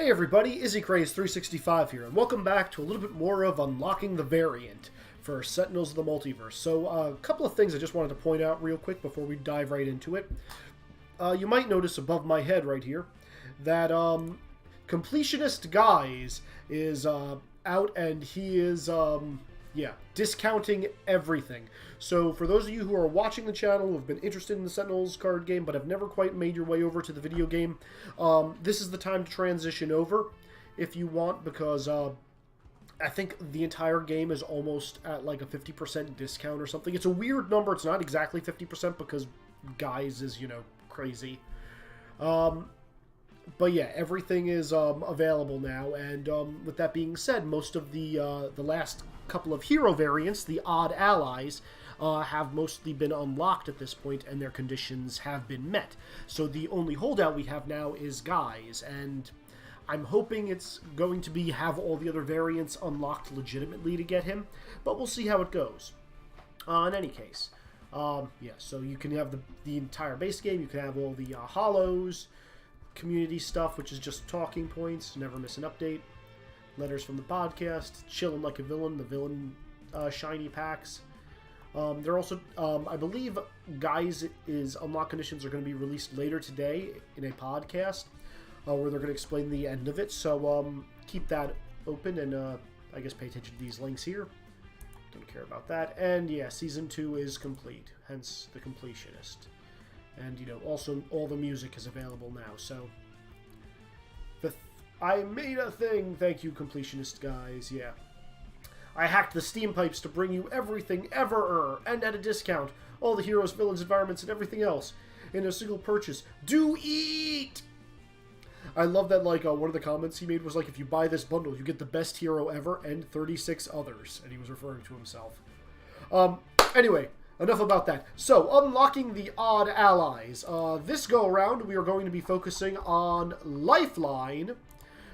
Hey everybody, IzzyCraze365 here, and welcome back to a little bit more of Unlocking the Variant for Sentinels of the Multiverse. So, a couple of things I just wanted to point out real quick before we dive right into it. You might notice above my head right here that Completionist Guys is out, and he is, discounting everything. So for those of you who are watching the channel, who have been interested in the Sentinels card game, but have never quite made your way over to the video game, this is the time to transition over, if you want, because I think the entire game is almost at like a 50% discount or something. It's a weird number. It's not exactly 50% because Guys is, crazy. But yeah, everything is available now, and with that being said, most of the last couple of hero variants, the odd allies, have mostly been unlocked at this point, and their conditions have been met. So the only holdout we have now is Guys, and I'm hoping it's going to have all the other variants unlocked legitimately to get him, but we'll see how it goes. In any case, so you can have the entire base game, you can have all the hollows, community stuff, which is just talking points, never miss an update, letters from the podcast, chilling like a villain, the villain shiny packs. They're also, I believe, Guys' unlock conditions are going to be released later today in a podcast where they're going to explain the end of it. So keep that open and I guess pay attention to these links here. Don't care about that. And yeah, Season 2 is complete, hence the Completionist. And, also all the music is available now, so... I made a thing! Thank you, Completionist Guys, yeah. I hacked the Steam pipes to bring you everything ever, and at a discount. All the heroes, villains, environments, and everything else. In a single purchase. Do eat! I love that, one of the comments he made was if you buy this bundle, you get the best hero ever, and 36 others. And he was referring to himself. Anyway... Enough about that. So, unlocking the odd allies. This go-around, we are going to be focusing on Lifeline,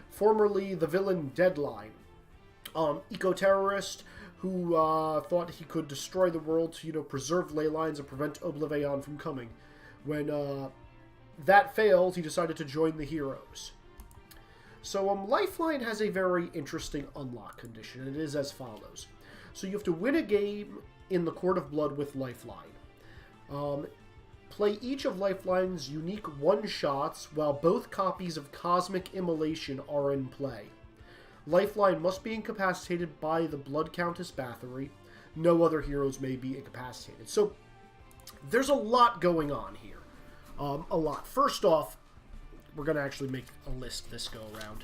formerly the villain Deadline. Eco-terrorist who thought he could destroy the world to, preserve ley lines and prevent Oblivion from coming. When that failed, he decided to join the heroes. So, Lifeline has a very interesting unlock condition, and it is as follows. So, you have to win a game in the Court of Blood with Lifeline. Play each of Lifeline's unique one-shots while both copies of Cosmic Immolation are in play. Lifeline must be incapacitated by the Blood Countess Bathory. No other heroes may be incapacitated. So, there's a lot going on here. A lot. First off, we're going to actually make a list this go-around.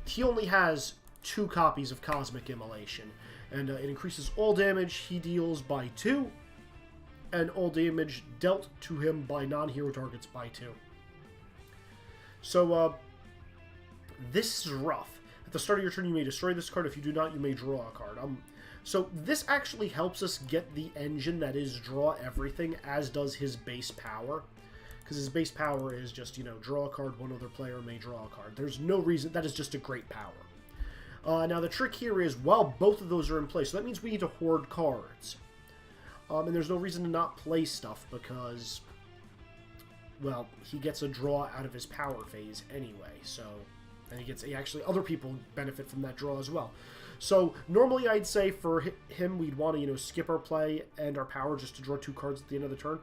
He only has 2 copies of Cosmic Immolation. And it increases all damage he deals by 2, and all damage dealt to him by non-hero targets by 2. So, this is rough. At the start of your turn, you may destroy this card. If you do not, you may draw a card. So, this actually helps us get the engine that is draw everything, as does his base power. Because his base power is just, draw a card, one other player may draw a card. There's no reason. That is just a great power. Now, the trick here is, both of those are in place, so that means we need to hoard cards. And there's no reason to not play stuff, because, he gets a draw out of his power phase anyway, so... And other people benefit from that draw as well. So, normally I'd say for him, we'd want to, skip our play and our power just to draw 2 cards at the end of the turn.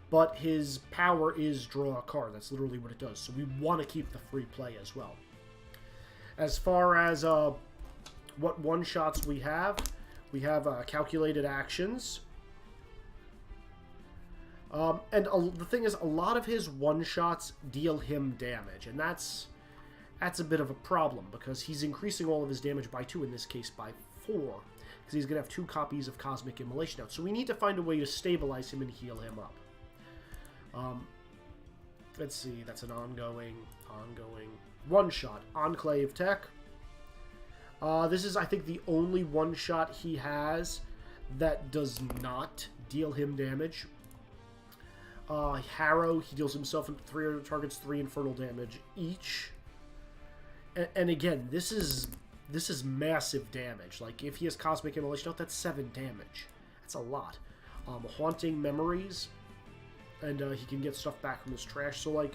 But his power is draw a card, that's literally what it does, so we want to keep the free play as well. As far as what one-shots we have calculated actions. And the thing is, a lot of his one-shots deal him damage, and that's a bit of a problem, because he's increasing all of his damage by 2, in this case by 4, because he's going to have 2 copies of Cosmic Immolation out. So we need to find a way to stabilize him and heal him up. Let's see, that's an ongoing... One-shot, Enclave Tech. This is, I think, the only one-shot he has that does not deal him damage. Harrow, he deals himself and 3 other targets 3 infernal damage each. And again, this is massive damage. If he has Cosmic Immolation out, that's 7 damage. That's a lot. Haunting Memories, and he can get stuff back from his trash. So,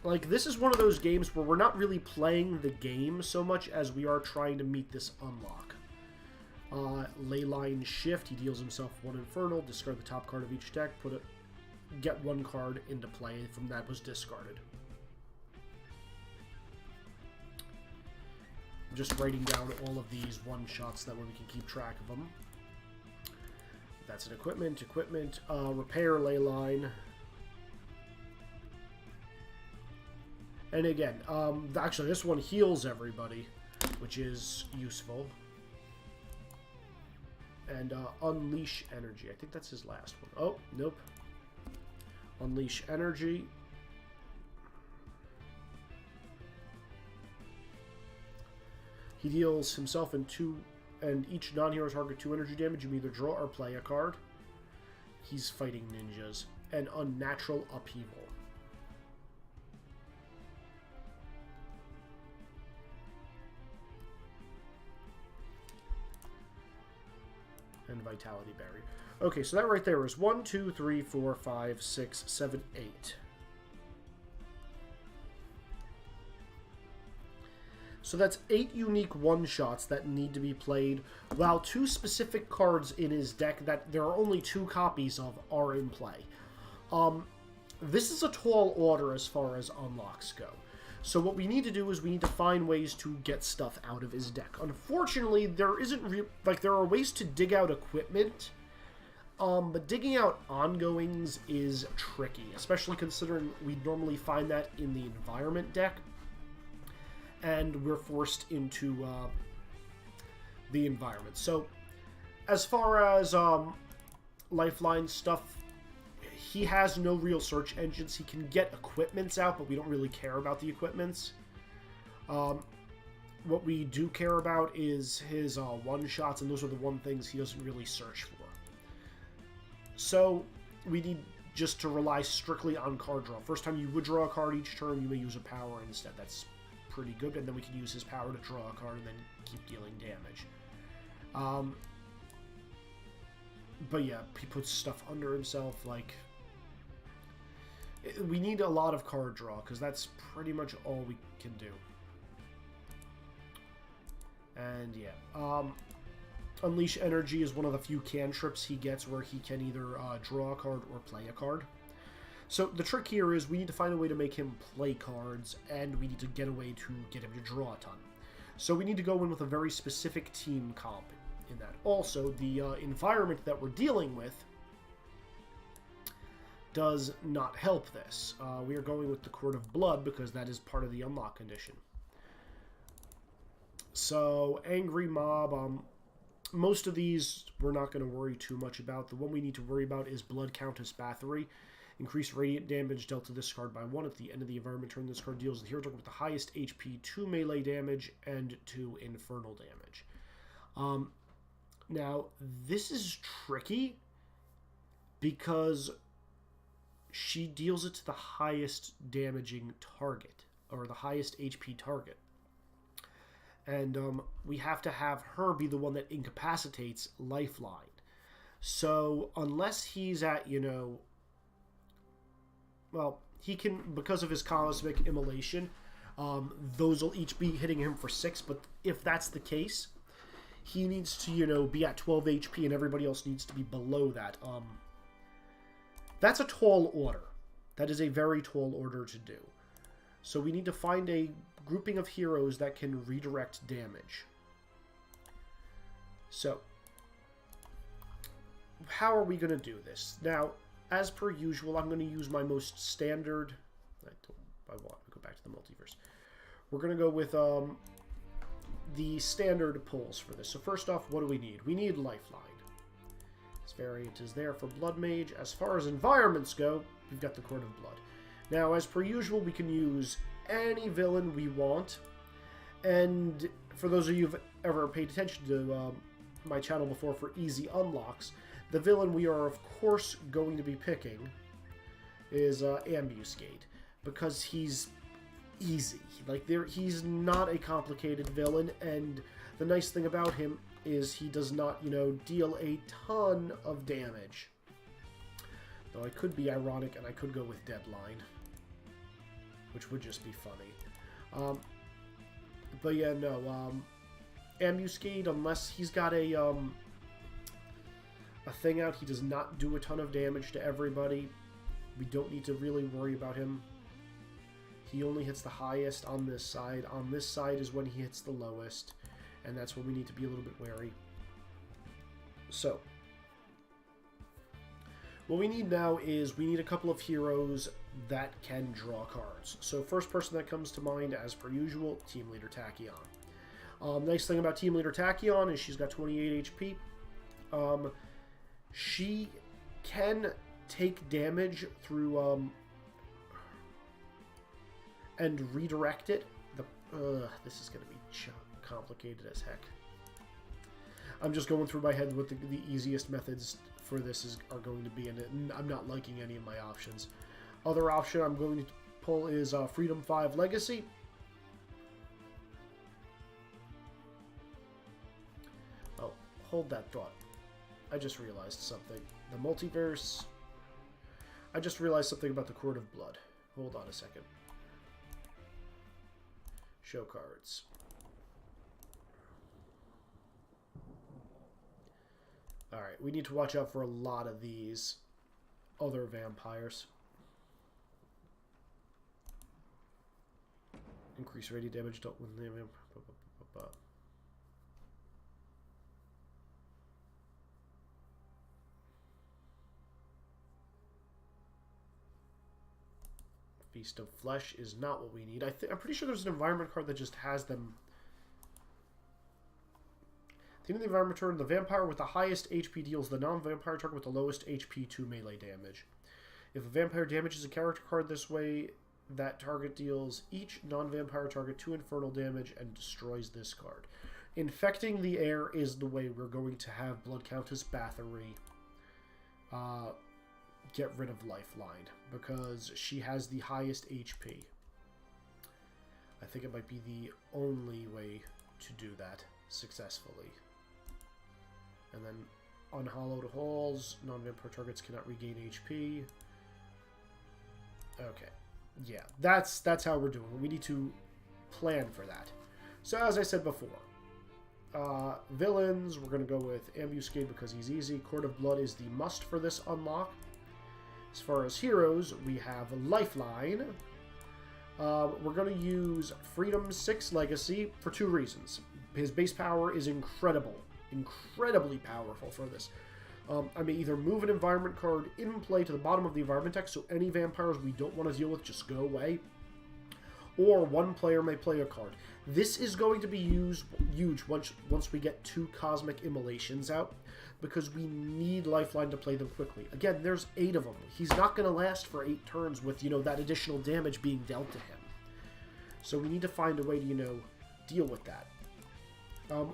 like, this is one of those games where we're not really playing the game so much as we are trying to meet this unlock. Leyline Shift, he deals himself 1 Infernal, discard the top card of each deck, get 1 card into play from that was discarded. I'm just writing down all of these one-shots, that way we can keep track of them. That's an equipment, repair Leyline. And again, actually this one heals everybody, which is useful. And Unleash Energy. I think that's his last one. Oh, nope. Unleash Energy. He deals himself in 2, and each non-hero target 2 energy damage. You may either draw or play a card. He's fighting ninjas. And Unnatural Upheaval. And Vitality Berry. Okay, so that right there is 1, 2, 3, 4, 5, 6, 7, 8. So that's 8 unique one-shots that need to be played, while 2 specific cards in his deck that there are only 2 copies of are in play. This is a tall order as far as unlocks go. So what we need to do is we need to find ways to get stuff out of his deck. Unfortunately, there isn't there are ways to dig out equipment, but digging out ongoings is tricky, especially considering we normally find that in the environment deck, and we're forced into the environment. So as far as Lifeline stuff, he has no real search engines. He can get equipments out, but we don't really care about the equipments. What we do care about is his one-shots, and those are the one things he doesn't really search for. So we need just to rely strictly on card draw. First time you would draw a card each turn, you may use a power instead. That's pretty good, and then we can use his power to draw a card and then keep dealing damage. But yeah, he puts stuff under himself, like... We need a lot of card draw, because that's pretty much all we can do. And yeah, Unleash Energy is one of the few cantrips he gets where he can either draw a card or play a card. So the trick here is we need to find a way to make him play cards, and we need to get a way to get him to draw a ton. So we need to go in with a very specific team comp in that. Also, the environment that we're dealing with does not help this. We are going with the Court of Blood because that is part of the unlock condition. So, Angry Mob, most of these we're not going to worry too much about. The one we need to worry about is Blood Countess Bathory. Increased radiant damage dealt to this card by 1 at the end of the environment turn. This card deals the hero target with the highest HP 2 melee damage and 2 infernal damage. Now, this is tricky because she deals it to the highest damaging target, or the highest HP target. And we have to have her be the one that incapacitates Lifeline. So unless he's at, you know... Well, he can, because of his Cosmic Immolation, those will each be hitting him for 6, but if that's the case, he needs to, you know, be at 12 HP and everybody else needs to be below that. That's a tall order. That is a very tall order to do. So we need to find a grouping of heroes that can redirect damage. So, how are we going to do this? Now, as per usual, I'm going to use my most standard... I want to go back to the multiverse. We're going to go with the standard pulls for this. So first off, what do we need? We need Lifeline. This variant is there for Blood Mage. As far as environments go, we've got the Court of Blood. Now, as per usual, we can use any villain we want. And for those of you who've ever paid attention to my channel before for easy unlocks, the villain we are, of course, going to be picking is Ambuscade, because he's easy. Like, he's not a complicated villain, and the nice thing about him is he does not, you know, deal a ton of damage. Though I could be ironic and I could go with Deadline. which would just be funny. But yeah, no. Ambuscade, unless he's got a thing out, he does not do a ton of damage to everybody. We don't need to really worry about him. He only hits the highest on this side. On this side is when he hits the lowest, and that's when we need to be a little bit wary. So, what we need now is we need a couple of heroes that can draw cards. So first person that comes to mind, as per usual, Team Leader Tachyon. Nice thing about Team Leader Tachyon is she's got 28 HP. She can take damage through and redirect it. This is going to be complicated as heck. I'm just going through my head what the easiest methods for this are going to be, and I'm not liking any of my options. Other option I'm going to pull is Freedom 5 Legacy. Oh, hold that thought. I just realized something. The multiverse. I just realized something about the Court of Blood. Hold on a second. Show cards. Alright, we need to watch out for a lot of these other vampires. Increase radiant damage, don't win them. Feast of Flesh is not what we need. I'm pretty sure there's an environment card that just has them. At the end of the environment turn, the vampire with the highest HP deals the non-vampire target with the lowest HP 2 melee damage. If a vampire damages a character card this way, that target deals each non-vampire target 2 infernal damage and destroys this card. Infecting the air is the way we're going to have Blood Countess Bathory get rid of Lifeline, because she has the highest HP. I think it might be the only way to do that successfully. And then unhallowed halls, non-vampire targets cannot regain HP. Okay. Yeah, that's how we're doing. We need to plan for that. So as I said before, villains, we're going to go with Ambuscade because he's easy. Court of Blood is the must for this unlock. As far as heroes, we have Lifeline. We're going to use Freedom 6 Legacy for 2 reasons. His base power is incredibly powerful for this. I may either move an environment card in play to the bottom of the environment deck, so any vampires we don't want to deal with just go away. Or one player may play a card. This is going to be huge once we get 2 Cosmic Immolations out, because we need Lifeline to play them quickly. Again, there's 8 of them. He's not going to last for 8 turns with, that additional damage being dealt to him. So we need to find a way to, deal with that.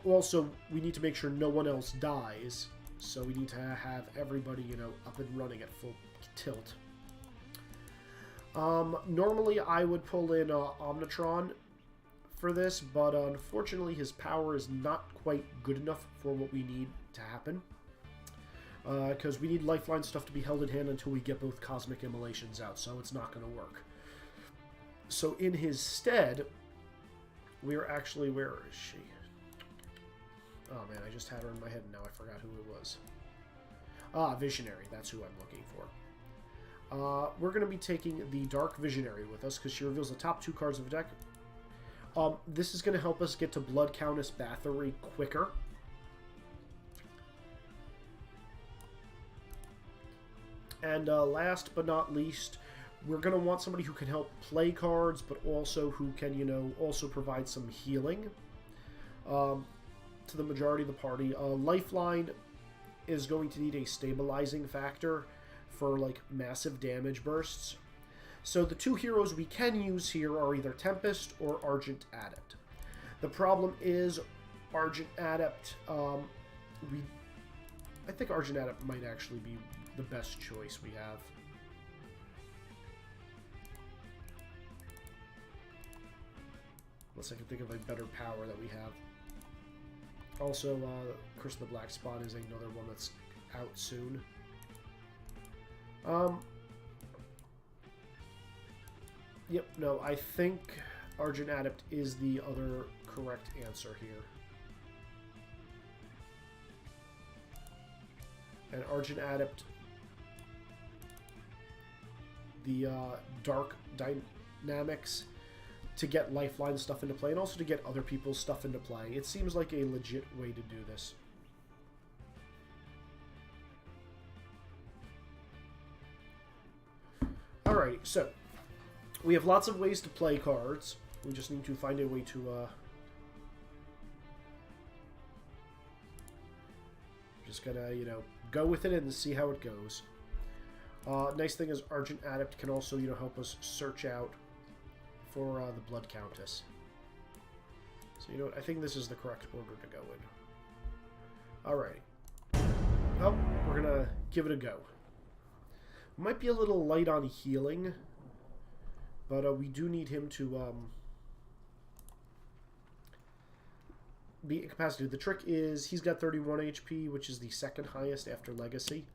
Also, we need to make sure no one else dies. So we need to have everybody, up and running at full tilt. Normally I would pull in Omnitron for this, but unfortunately his power is not quite good enough for what we need to happen. Because we need Lifeline stuff to be held in hand until we get both Cosmic Immolations out, so it's not going to work. So in his stead, we're actually... Where is she? Oh man, I just had her in my head and now I forgot who it was. Visionary, that's who I'm looking for. We're going to be taking the Dark Visionary with us because she reveals the top 2 cards of the deck. This is going to help us get to Blood Countess Bathory quicker. And last but not least, we're going to want somebody who can help play cards, but also who can, also provide some healing to the majority of the party. Lifeline is going to need a stabilizing factor for, massive damage bursts. So the 2 heroes we can use here are either Tempest or Argent Adept. The problem is Argent Adept, I think Argent Adept might actually be the best choice we have. Unless I can think of a better power that we have. Also, Curse of the Black Spot is another one that's out soon. Yep, no, I think Argent Adept is the other correct answer here. And Argent Adept, the dark dynamics to get Lifeline stuff into play and also to get other people's stuff into play. It seems like a legit way to do this. Alrighty, so we have lots of ways to play cards. We just need to find a way to just gonna, you know, go with it and see how it goes. Nice thing is Argent Adept can also, you know, help us search out for the Blood Countess. So, you know what, I think this is the correct order to go in. Alrighty. Oh, we're gonna give it a go. Might be a little light on healing, but we do need him to be incapacitated. The trick is he's got 31 HP, which is the second highest after Legacy.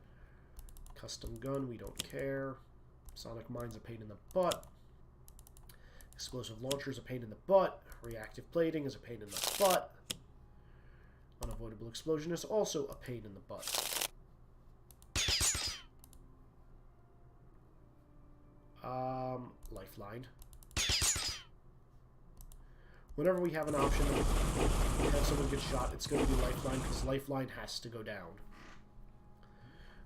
Custom gun, we don't care. Sonic Mine's a pain in the butt. Explosive launcher's a pain in the butt. Reactive plating is a pain in the butt. Unavoidable explosion is also a pain in the butt. Lifeline. Whenever we have an option to have someone get shot, it's going to be Lifeline, because Lifeline has to go down.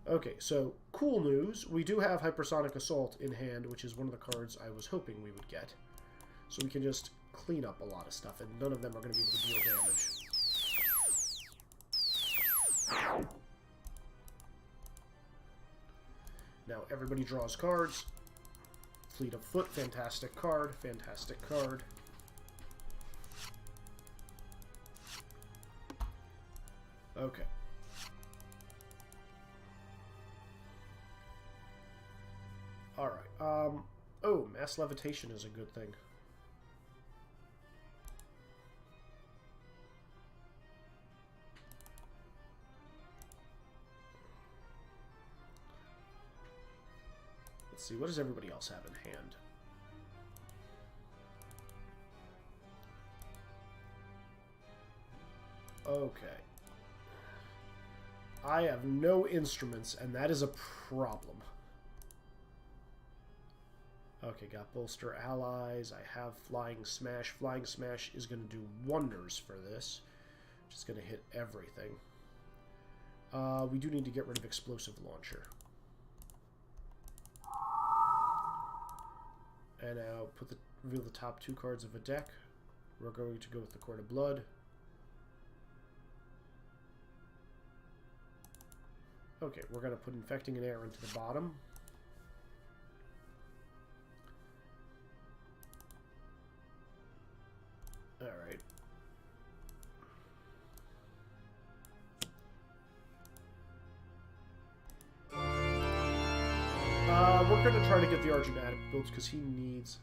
Okay, so cool news. We do have Hypersonic Assault in hand, which is one of the cards I was hoping we would get. So we can just clean up a lot of stuff, and none of them are going to be able to deal damage. Now, everybody draws cards. Fleet of Foot, fantastic card, fantastic card. Okay. Alright, oh, Mass Levitation is a good thing. Let's see, what does everybody else have in hand? Okay. I have no instruments, and that is a problem. Okay, got Bolster Allies. I have Flying Smash. Flying Smash is going to do wonders for this. Just going to hit everything. We do need to get rid of Explosive Launcher. And now reveal the top two cards of a deck. We're going to go with the Court of Blood. Okay, we're going to put Infecting an Air into the bottom. Alright. We're going to try to get the Argent Adept built because he needs...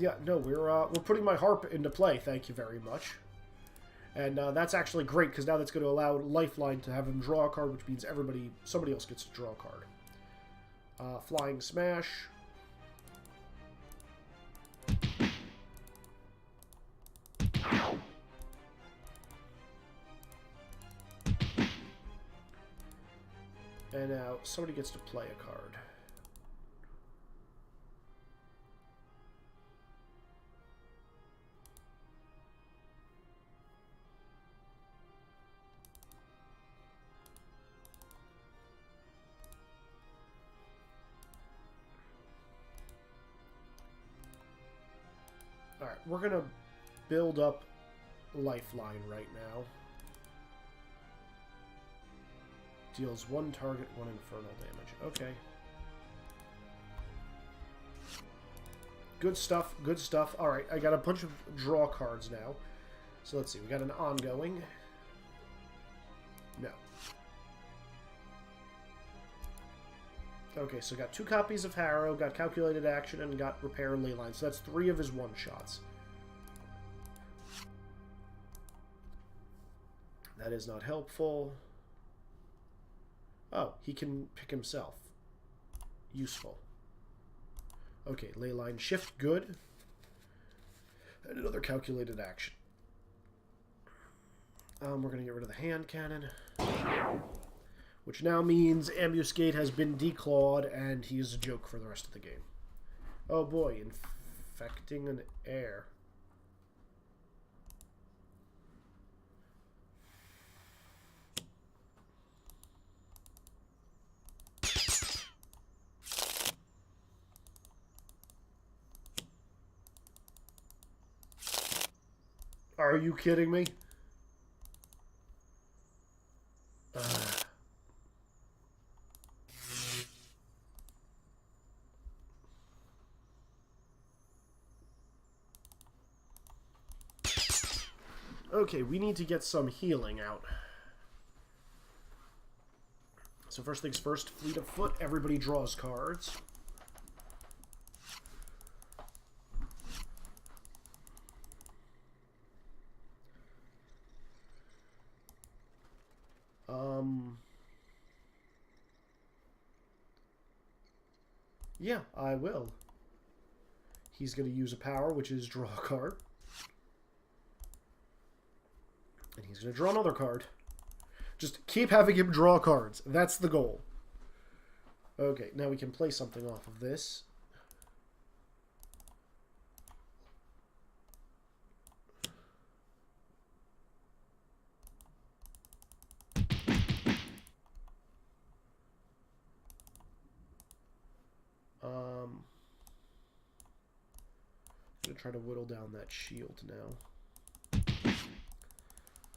Yeah, no, we're putting my harp into play, thank you very much. And that's actually great, because now that's going to allow Lifeline to have him draw a card, which means somebody else gets to draw a card. Flying Smash. And now somebody gets to play a card. Alright, we're going to build up Lifeline right now. Deals one target, one infernal damage. Okay. Good stuff, good stuff. Alright, I got a bunch of draw cards now. So let's see, we got an ongoing. No. Okay, so got 2 copies of Harrow, got Calculated Action, and got Repair and Leyline. So that's 3 of his one-shots. That is not helpful. Oh, he can pick himself. Useful. Okay, ley line shift, good. And another calculated action. We're going to get rid of the hand cannon. Which now means Ambuscade has been declawed and he is a joke for the rest of the game. Oh boy, infecting an air. Are you kidding me? Okay, we need to get some healing out. So first things first, Fleet of Foot. Everybody draws cards. Yeah, I will. He's going to use a power, which is draw a card. And he's going to draw another card. Just keep having him draw cards. That's the goal. Okay, now we can play something off of this. I'm going to try to whittle down that shield now.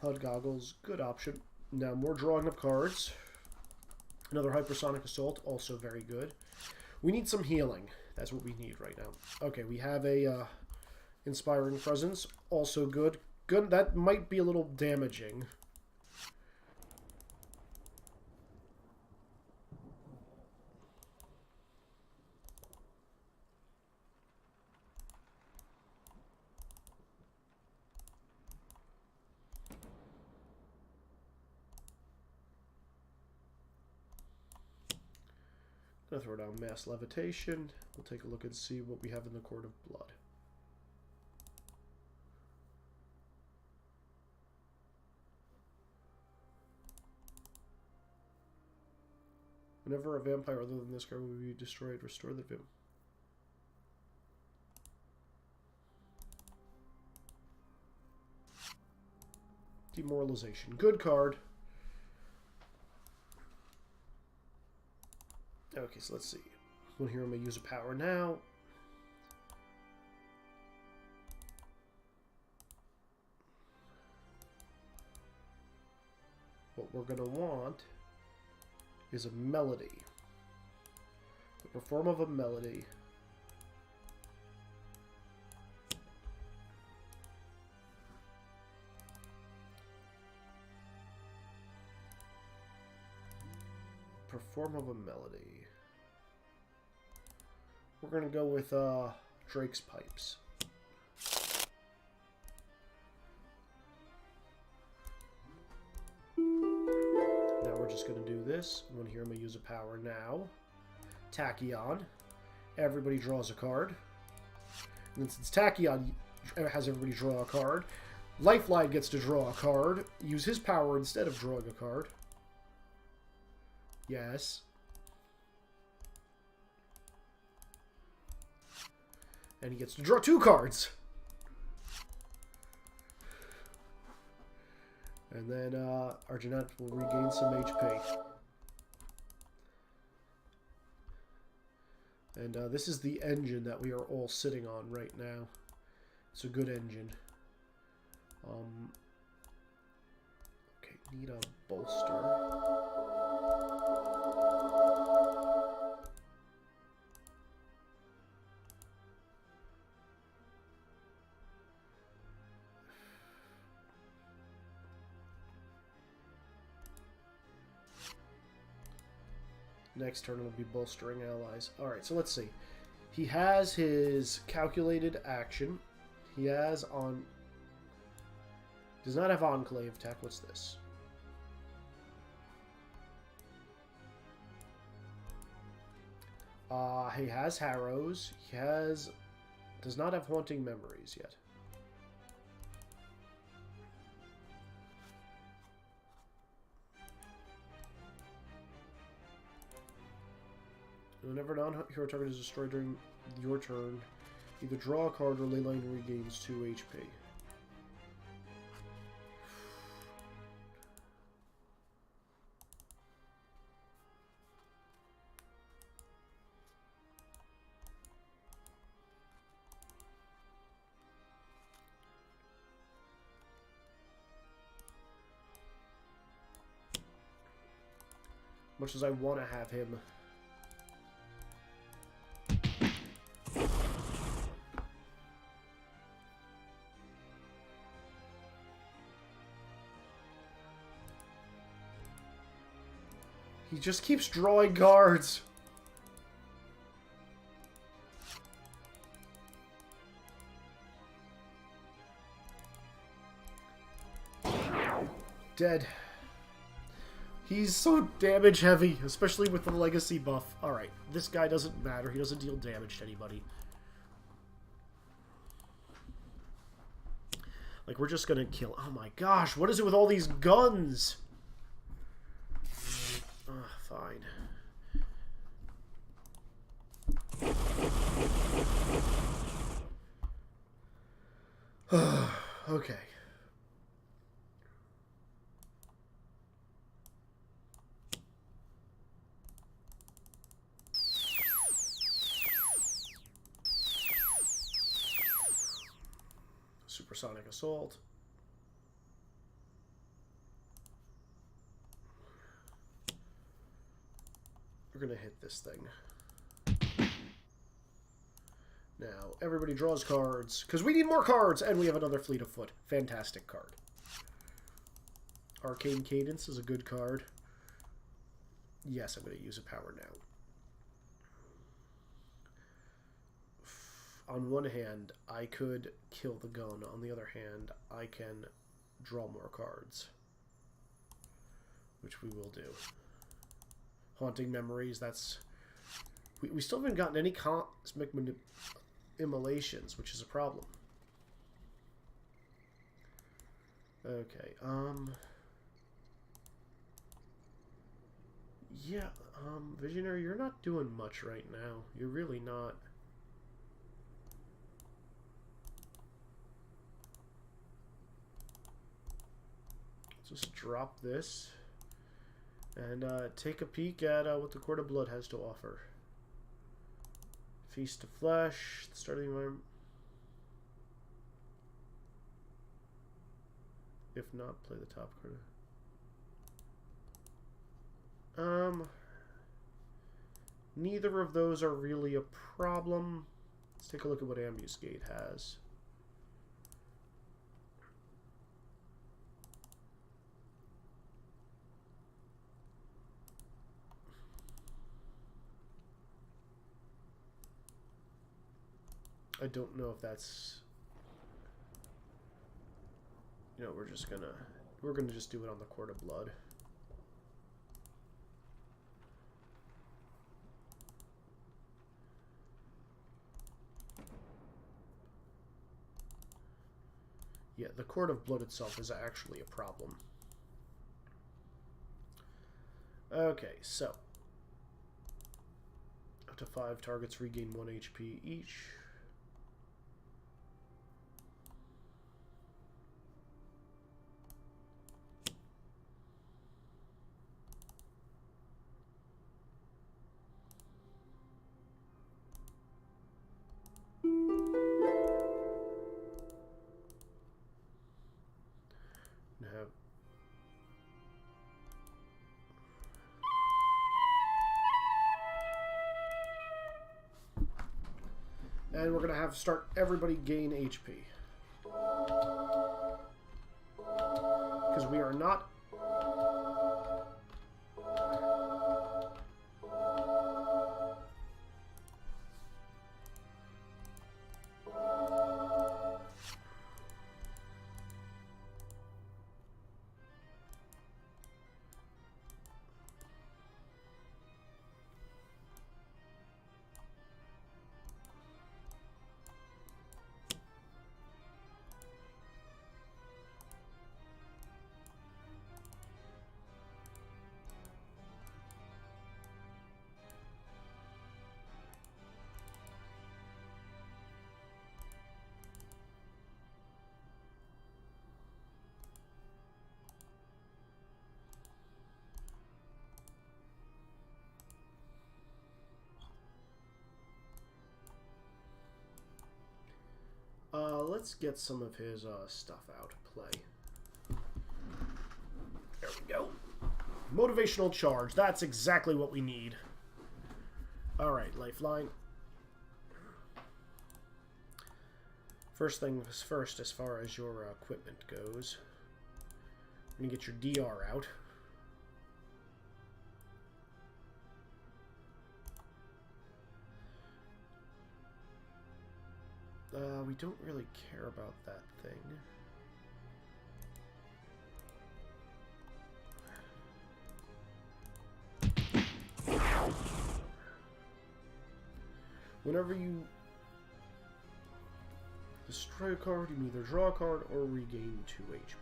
HUD goggles, good option. Now more drawing of cards. Another hypersonic assault, also very good. We need some healing. That's what we need right now. Okay, we have a inspiring presence, also good. Good. That might be a little damaging. I'm going to throw down Mass Levitation. We'll take a look and see what we have in the Court of Blood. Whenever a vampire other than this card will be destroyed, restore the vim. Demoralization. Good card. Okay, so let's see. One hero may use a power now. What we're going to want is a melody. The perform of a melody. Perform of a melody. We're going to go with Drake's Pipes. Now we're just going to do this. One here, I'm going to use a power now. Tachyon. Everybody draws a card. And then since Tachyon has everybody draw a card, Lifeline gets to draw a card. Use his power instead of drawing a card. Yes. And he gets to draw 2 cards. And then our Jeanette will regain some HP. And this is the engine that we are all sitting on right now. It's a good engine. Okay, need a bolster. Next turn will be bolstering allies. Alright, so let's see. He has his calculated action. He has on... Does not have Enclave tech. What's this? He has Harrows. He does not have Haunting Memories yet. Whenever non-hero target is destroyed during your turn, either draw a card or Leyline regains 2 HP. Much as I want to have him. He just keeps drawing cards. Dead. He's so damage heavy, especially with the legacy buff. Alright, this guy doesn't matter. He doesn't deal damage to anybody. Like, we're just gonna kill... Oh my gosh, what is it with all these guns? Fine. Okay. Supersonic Assault. We're gonna hit this thing. Now, everybody draws cards, because we need more cards, and we have another Fleet of Foot. Fantastic card. Arcane Cadence is a good card. Yes, I'm going to use a power now. On one hand, I could kill the gun. On the other hand, I can draw more cards. Which we will do. Haunting Memories, that's... We still haven't gotten any Cosmic Immolations, which is a problem. Okay, yeah, Visionary, you're not doing much right now. You're really not. Just drop this and take a peek at what the Court of Blood has to offer. Feast of Flesh, the start of the environment. If not, play the top card. Neither of those are really a problem. Let's take a look at what Ambuscade has. I don't know if that's... You know, we're gonna just do it on the Court of Blood. Yeah, the Court of Blood itself is actually a problem. Okay, so up to 5 targets regain 1 HP each. And we're going to have start everybody gain HP. Because we are not... let's get some of his stuff out. Play. There we go. Motivational charge. That's exactly what we need. Alright, Lifeline. First things first, as far as your equipment goes. I'm going to get your DR out. We don't really care about that thing. Whenever you destroy a card, you can either draw a card or regain 2 HP.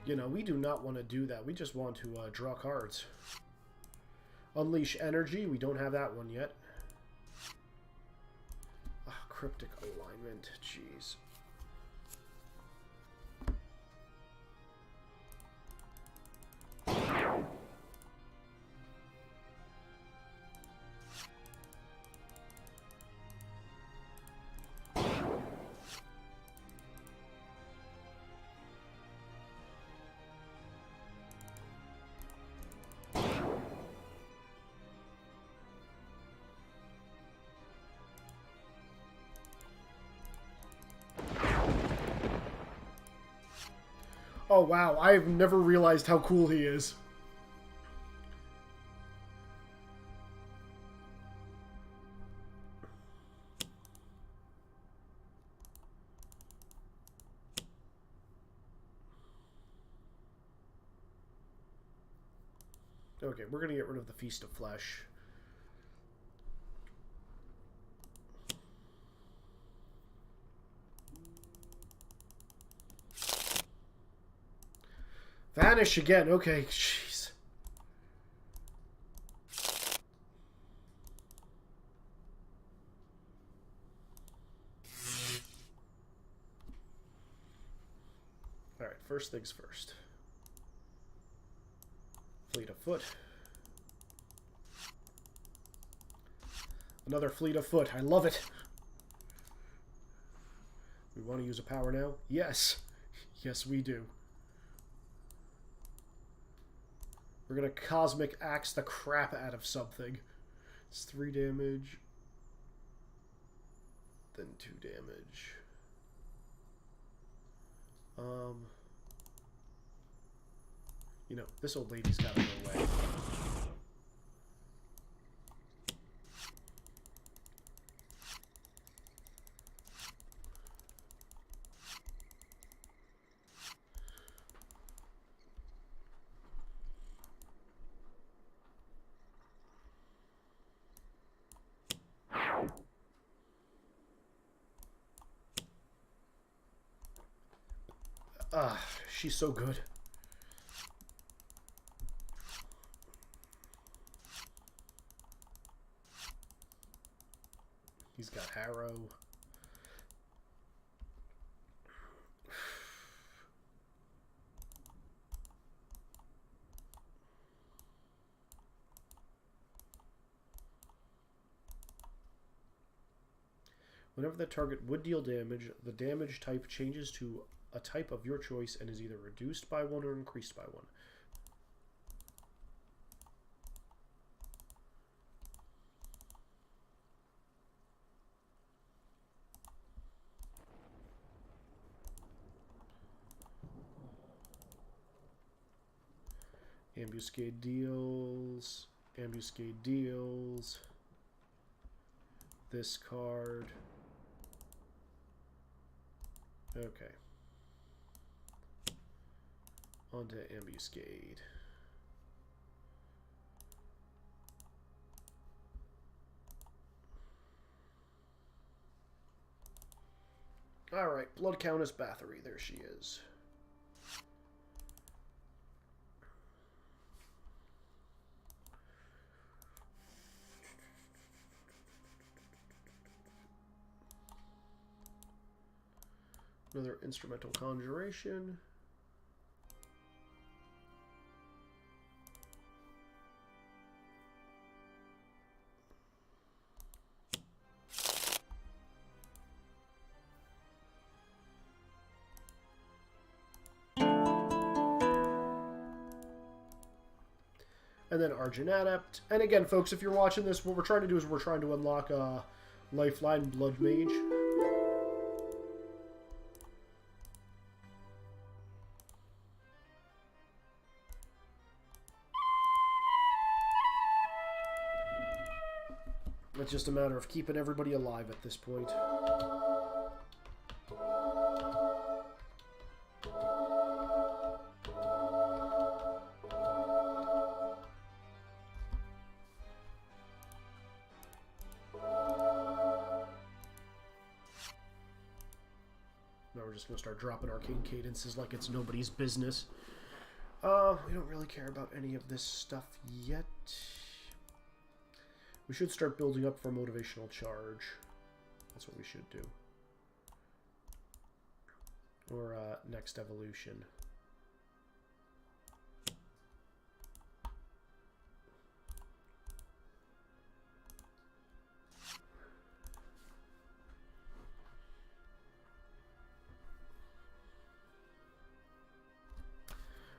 You know, we do not want to do that. We just want to draw cards. Unleash Energy. We don't have that one yet. Cryptic Alignment. Jeez. Oh wow, I've never realized how cool he is. Okay, we're gonna get rid of the Feast of Flesh. Vanish again. Okay, jeez. Alright, first things first. Fleet of Foot. Another Fleet of Foot. I love it. We want to use a power now? Yes. Yes, we do. We're gonna Cosmic Axe the crap out of something. It's 3 damage. Then 2 damage. You know, this old lady's gotta go away. She's so good. He's got Harrow. Whenever the target would deal damage, the damage type changes to a type of your choice and is either reduced by 1 or increased by 1. Ambuscade deals. Ambuscade deals. This card. Okay. Onto Ambuscade. Alright, Blood Countess Bathory. There she is. Another instrumental conjuration. And then Argent Adept. And again, folks, if you're watching this, what we're trying to do is we're trying to unlock a Lifeline Blood Mage. It's just a matter of keeping everybody alive at this point. Now we're just going to start dropping arcane cadences like it's nobody's business. We don't really care about any of this stuff yet. We should start building up for motivational charge. That's what we should do. Or next evolution.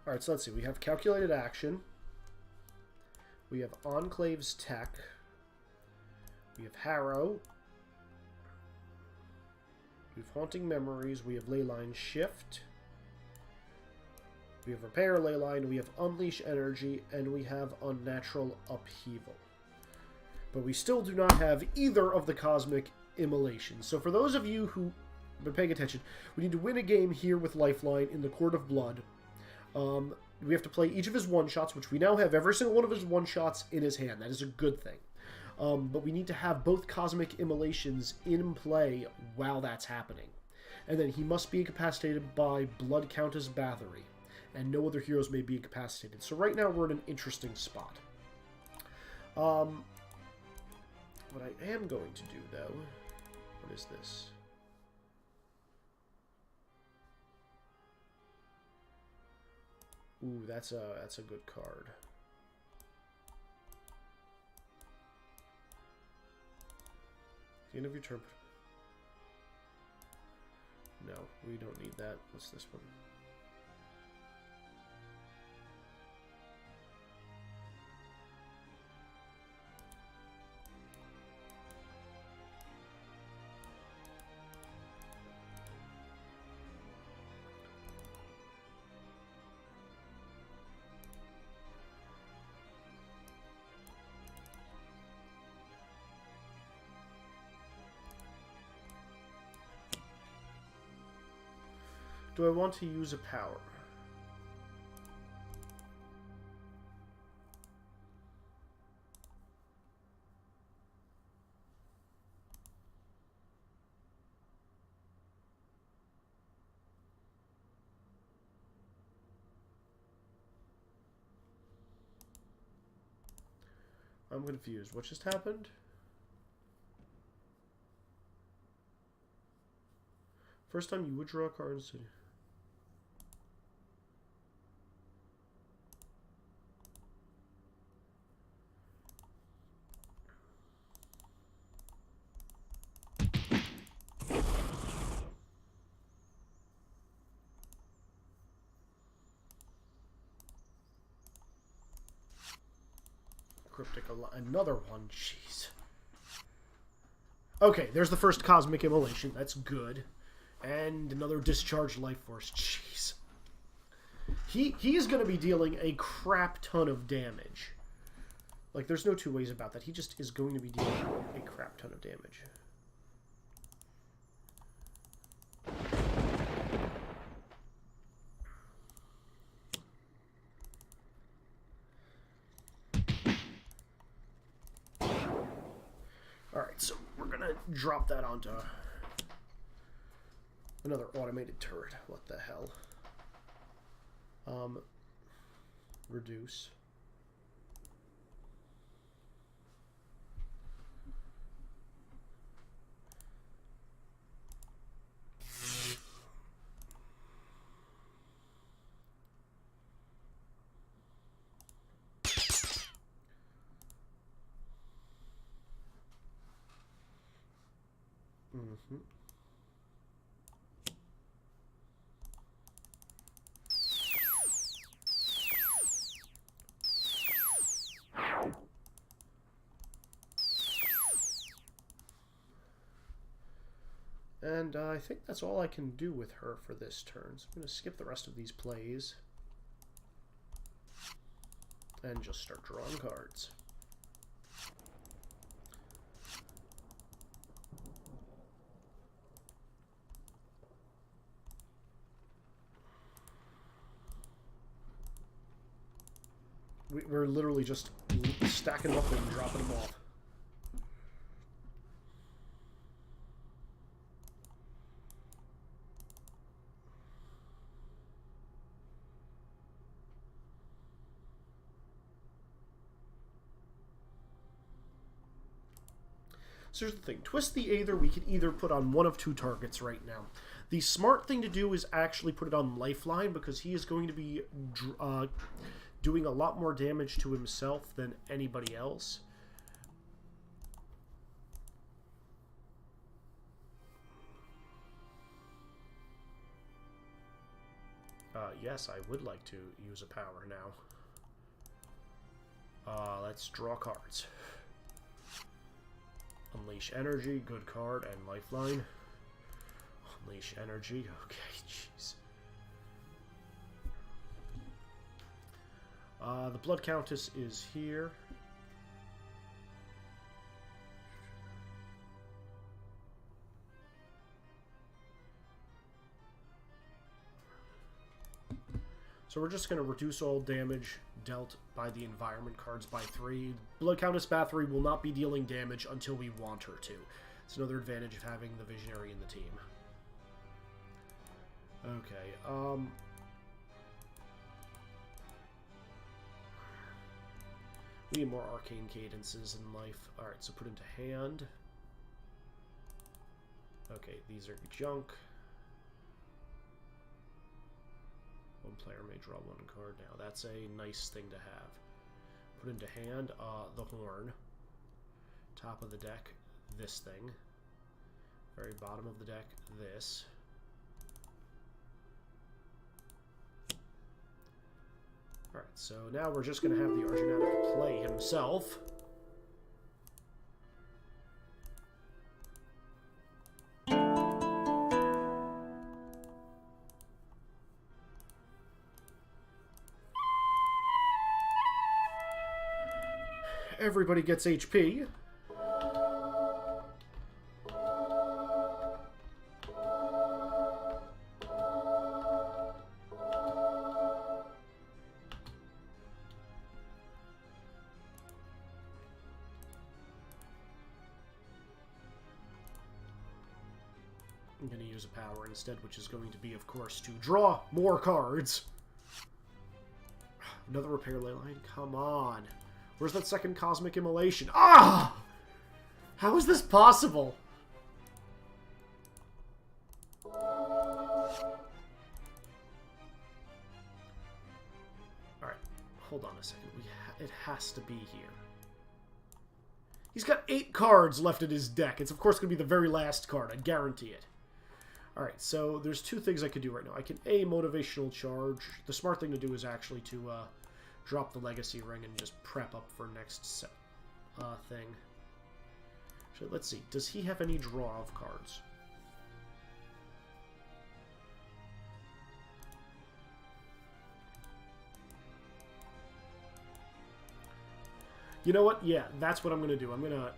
Alright, so let's see. We have Calculated Action. We have Enclave's Tech. We have Harrow. We have Haunting Memories. We have Leyline Shift. We have Repair Leyline. We have Unleash Energy. And we have Unnatural Upheaval. But we still do not have either of the Cosmic Immolations. So for those of you who have been paying attention, we need to win a game here with Lifeline in the Court of Blood. We have to play each of his one-shots, which we now have every single one of his one-shots in his hand. That is a good thing. But we need to have both Cosmic Immolations in play while that's happening. And then he must be incapacitated by Blood Countess Bathory. And no other heroes may be incapacitated. So right now we're in an interesting spot. What I am going to do, though... What is this? Ooh, that's a good card. At the end of your turn. No, we don't need that. What's this one? Do I want to use a power? I'm confused. What just happened? First time you would draw a card in City. Cryptic, another one, jeez. Okay, there's the first Cosmic Immolation, that's good. And another Discharged Life Force, jeez. He is going to be dealing a crap ton of damage. Like, there's no two ways about that. He just is going to be dealing a crap ton of damage. Alright, so we're going to drop that onto another automated turret. What the hell? Reduce. Mm-hmm. And I think that's all I can do with her for this turn. So I'm going to skip the rest of these plays. And just start drawing cards. We're literally just stacking them up and dropping them off. So here's the thing. Twist the Aether we can either put on one of two targets right now. The smart thing to do is actually put it on Lifeline, because he is going to be doing a lot more damage to himself than anybody else. Yes, I would like to use a power now. Let's draw cards. Unleash Energy, good card, and Lifeline. Unleash Energy, okay, jeez. The Blood Countess is here. So we're just going to reduce all damage dealt by the environment cards by 3. Blood Countess Bathory will not be dealing damage until we want her to. It's another advantage of having the Visionary in the team. Okay, we need more Arcane Cadences in life. Alright, so put into hand. Okay, these are junk. One player may draw one card now. That's a nice thing to have. Put into hand, the Horn. Top of the deck, this thing. Very bottom of the deck, this. Alright, so now we're just going to have the Argonatic play himself. Everybody gets HP. I'm going to use a power instead, which is going to be, of course, to draw more cards. Another repair ley line? Come on. Where's that second Cosmic Immolation? Ah! How is this possible? Alright, hold on a second. It has to be here. He's got 8 cards left in his deck. It's, of course, going to be the very last card. I guarantee it. Alright, so there's 2 things I could do right now. I can, A, motivational charge. The smart thing to do is actually to drop the Legacy Ring and just prep up for next set thing. So let's see. Does he have any draw of cards? You know what? Yeah, that's what I'm going to do. I'm going to...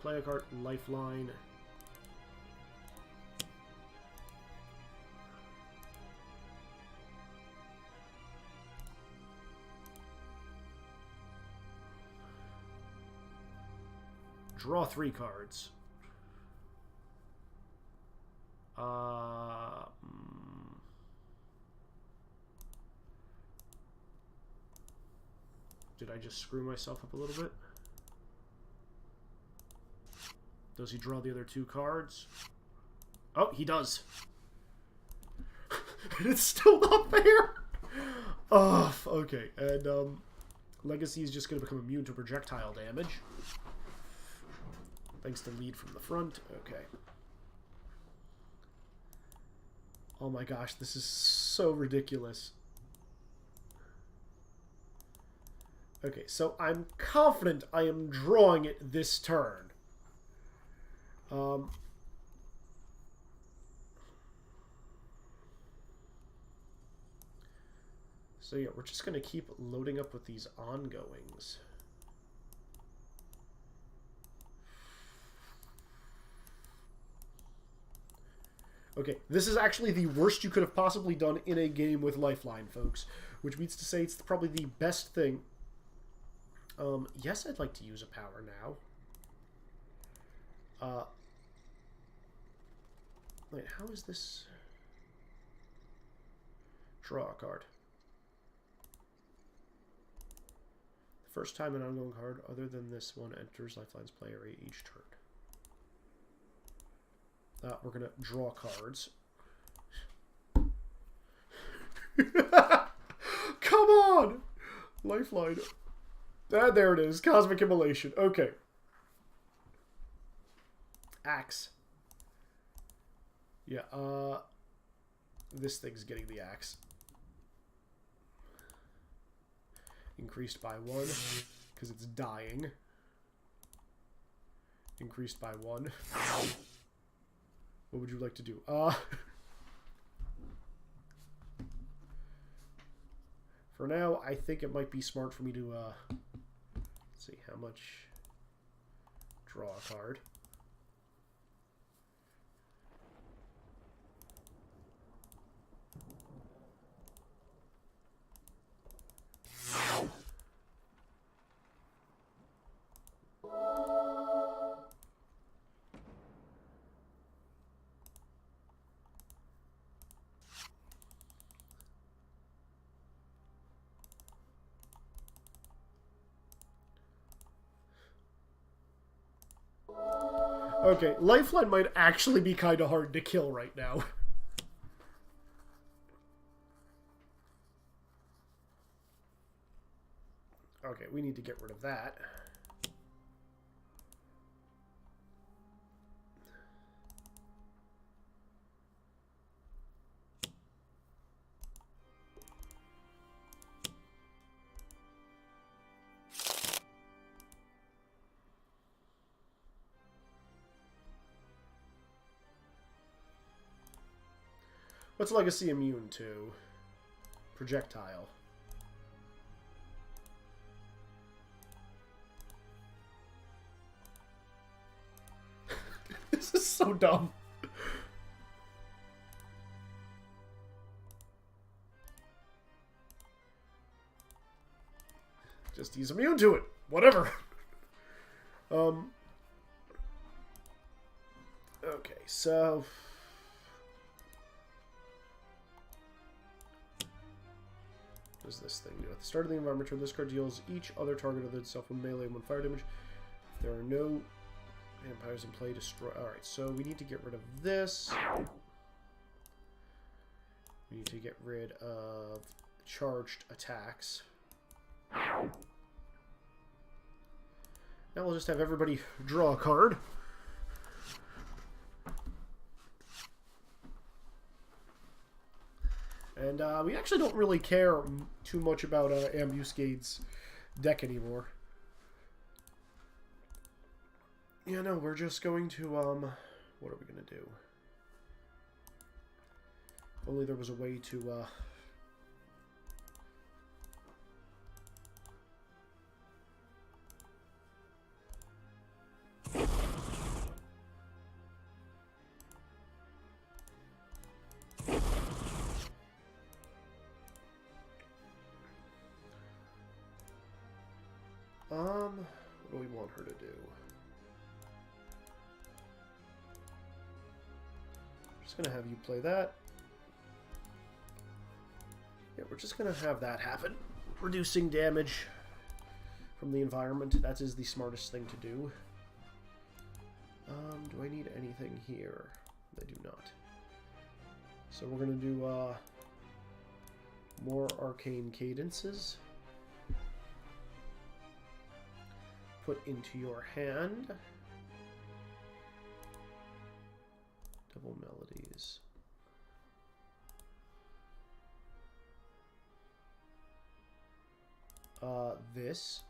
play a card, Lifeline. Draw 3 cards. Did I just screw myself up a little bit? Does he draw the other 2 cards? Oh, he does. And it's still not there. Oh, okay. And Legacy is just going to become immune to projectile damage. Thanks to lead from the front. Okay. Oh my gosh, this is so ridiculous. Okay, so I'm confident I am drawing it this turn. So yeah, we're just going to keep loading up with these ongoings. Okay, this is actually the worst you could have possibly done in a game with Lifeline, folks. Which means to say it's probably the best thing. Yes, I'd like to use a power now. Wait, how is this? Draw a card. The first time an ongoing card other than this one enters Lifeline's play area each turn. We're going to draw cards. Come on! Lifeline. There it is. Cosmic Immolation. Okay. Axe. Yeah, this thing's getting the axe. Increased by 1, because it's dying. Increased by 1. What would you like to do? For now, I think it might be smart for me to, let's see, how much? Draw a card. Okay, Lifeline might actually be kind of hard to kill right now. Okay, we need to get rid of that. What's Legacy immune to? Projectile. This is so dumb. Just he's immune to it. Whatever. Okay, so what does this thing do? At the start of the environment turn, this card deals each other target other than itself one melee and one fire damage. If there are no vampires in play, destroy. Alright, so we need to get rid of this. We need to get rid of charged attacks. Now we'll just have everybody draw a card. And we actually don't really care too much about Ambuscade's deck anymore. Yeah, no, we're just going to, what are we going to do? If only there was a way to, what do we want her to do? Just gonna have you play that. Yeah, we're just gonna have that happen. Reducing damage from the environment. That is the smartest thing to do. Do I need anything here? I do not. So we're gonna do more arcane cadences. put into your hand. Double melodies. This.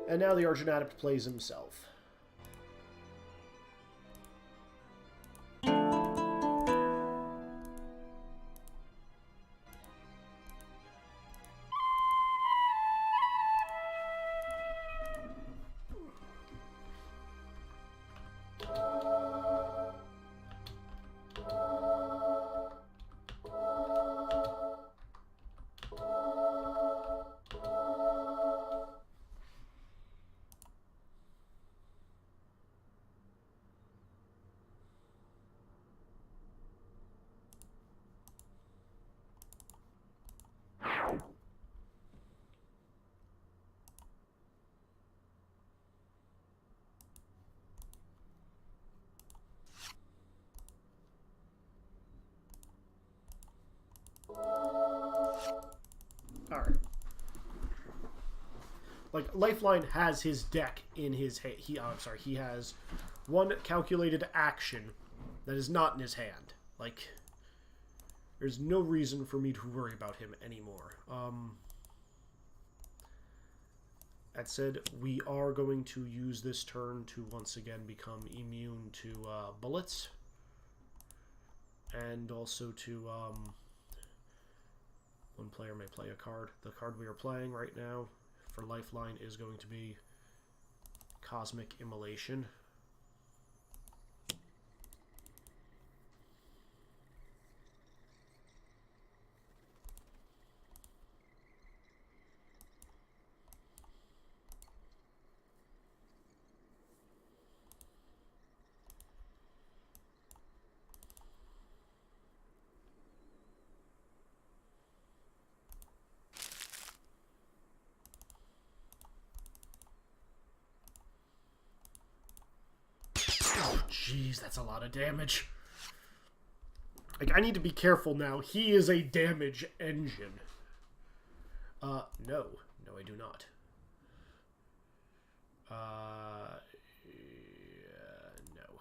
And now the Argent Adept plays himself. Alright. Like, Lifeline has his deck in his hand. He has one calculated action that is not in his hand. Like, there's no reason for me to worry about him anymore. That said, we are going to use this turn to once again become immune to bullets. And also to, one player may play a card. The card we are playing right now for Lifeline is going to be Cosmic Immolation. Jeez, that's a lot of damage. Like, I need to be careful now. He is a damage engine. No. No, I do not. Yeah, no.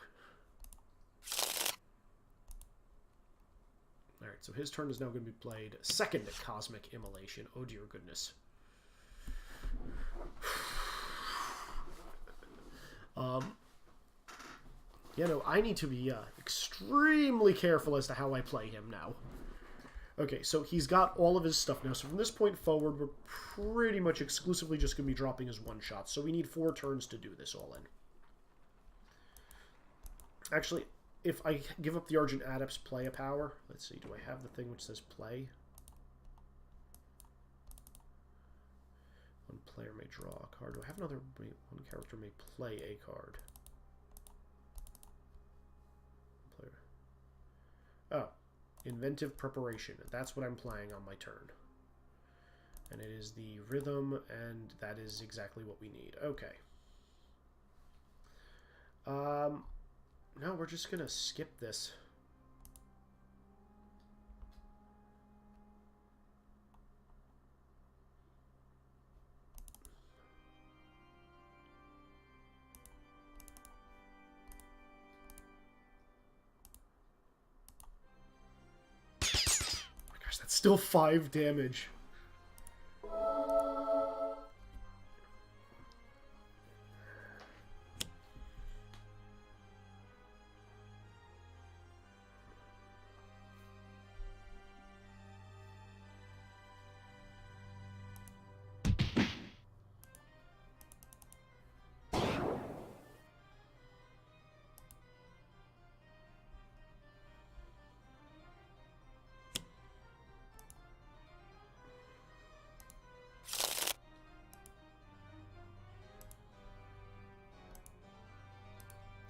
Alright, so his turn is now going to be played. Second Cosmic Immolation. Oh, dear goodness. You know, I need to be extremely careful as to how I play him now. Okay, so he's got all of his stuff now. So from this point forward, we're pretty much exclusively just going to be dropping his one-shots. So we need 4 turns to do this all in. Actually, if I give up the Argent Adept's play a power... Let's see, do I have the thing which says play? One player may draw a card. Do I have another... One character may play a card. Oh, Inventive Preparation. That's what I'm playing on my turn. And it is the rhythm, and that is exactly what we need. Okay. No, we're just gonna skip this. That's still 5 damage.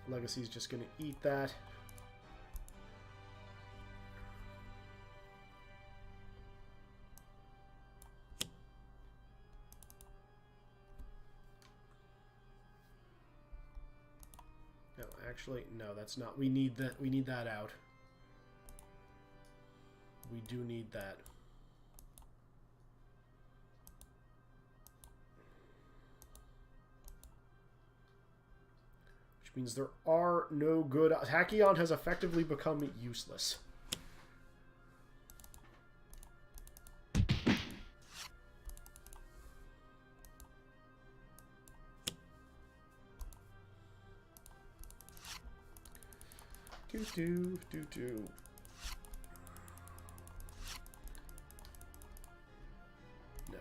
Legacy's just going to eat that. Actually, no, that's not. We need that. We need that out. We do need that. Which means there are no good... Tachyon has effectively become useless. Do. No.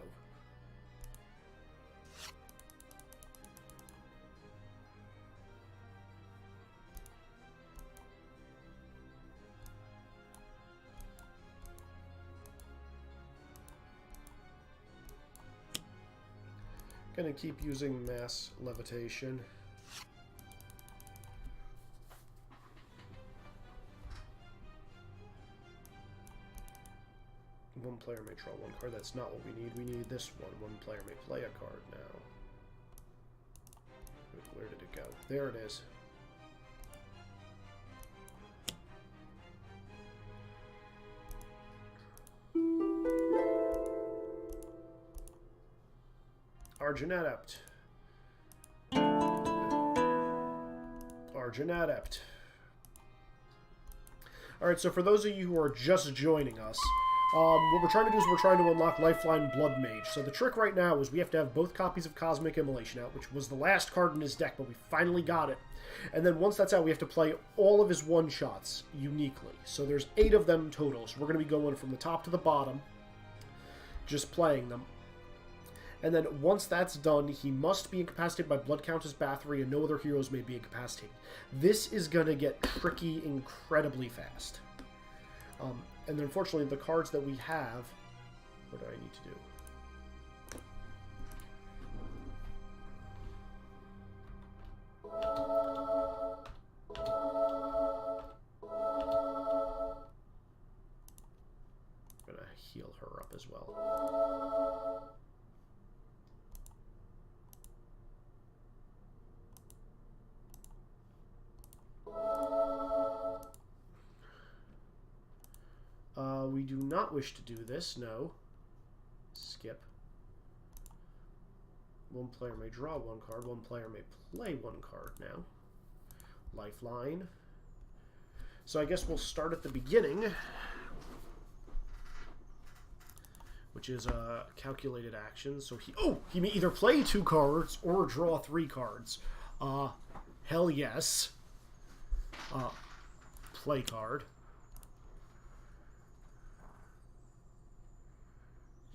Gonna keep using mass levitation. One player may draw one card. That's not what we need. We need this one. One player may play a card now. Where did it go? There it is. Argent Adept. Argent Adept. Alright, so for those of you who are just joining us, what we're trying to do is we're trying to unlock Lifeline Blood Mage. So the trick right now is we have to have both copies of Cosmic Immolation out, which was the last card in his deck, but we finally got it. And then once that's out, we have to play all of his one-shots uniquely. So there's 8 of them total, so we're going to be going from the top to the bottom, just playing them. And then once that's done, he must be incapacitated by Blood Countess Bathory, and no other heroes may be incapacitated. This is going to get tricky incredibly fast. And then unfortunately, the cards that we have... What do I need to do? I'm going to heal her up as well. We do not wish to do this, no. Skip. One player may draw one card, one player may play one card now. Lifeline. So I guess we'll start at the beginning, which is a calculated action. So he may either play 2 cards or draw 3 cards. Hell yes. Play card.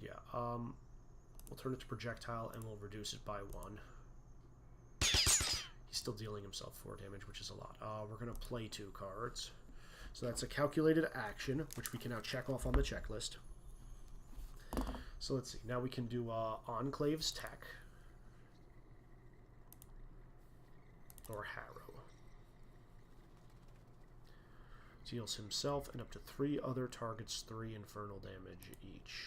Yeah, we'll turn it to projectile and we'll reduce it by 1. He's still dealing himself 4 damage, which is a lot. We're going to play 2 cards. So that's a calculated action, which we can now check off on the checklist. So let's see. Now we can do Enclave's Tech. Or Harrow. Deals himself and up to 3 other targets 3 infernal damage each.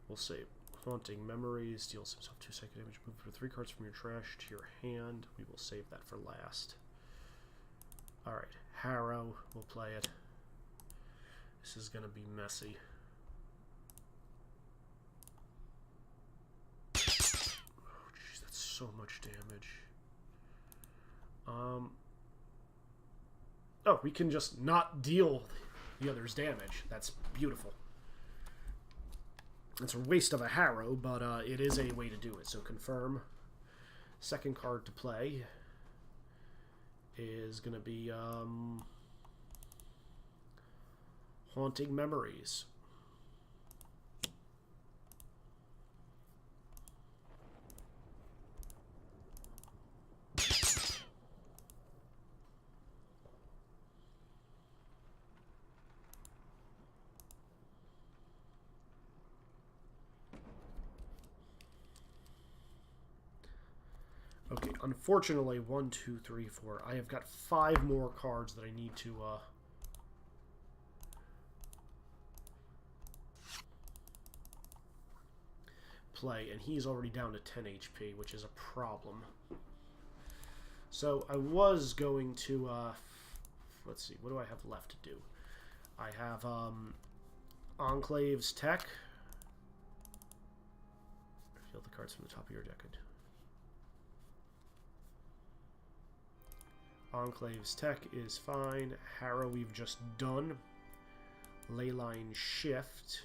We'll say Haunting Memories, deals himself 2 psychic damage, move 3 cards from your trash to your hand. We will save that for last. Alright, Harrow, we'll play it. This is going to be messy. Oh, jeez, that's so much damage. Oh, we can just not deal the other's damage. That's beautiful. It's a waste of a Harrow, but it is a way to do it. So confirm. Second card to play is going to be Haunting Memories. Okay, unfortunately, 1, 2, 3, 4. I have got 5 more cards that I need to play, and he's already down to 10 HP, which is a problem. So I was going to, let's see, what do I have left to do? I have Enclave's Tech. Field the cards from the top of your deck. Enclave's Tech is fine. Harrow we've just done. Leyline Shift.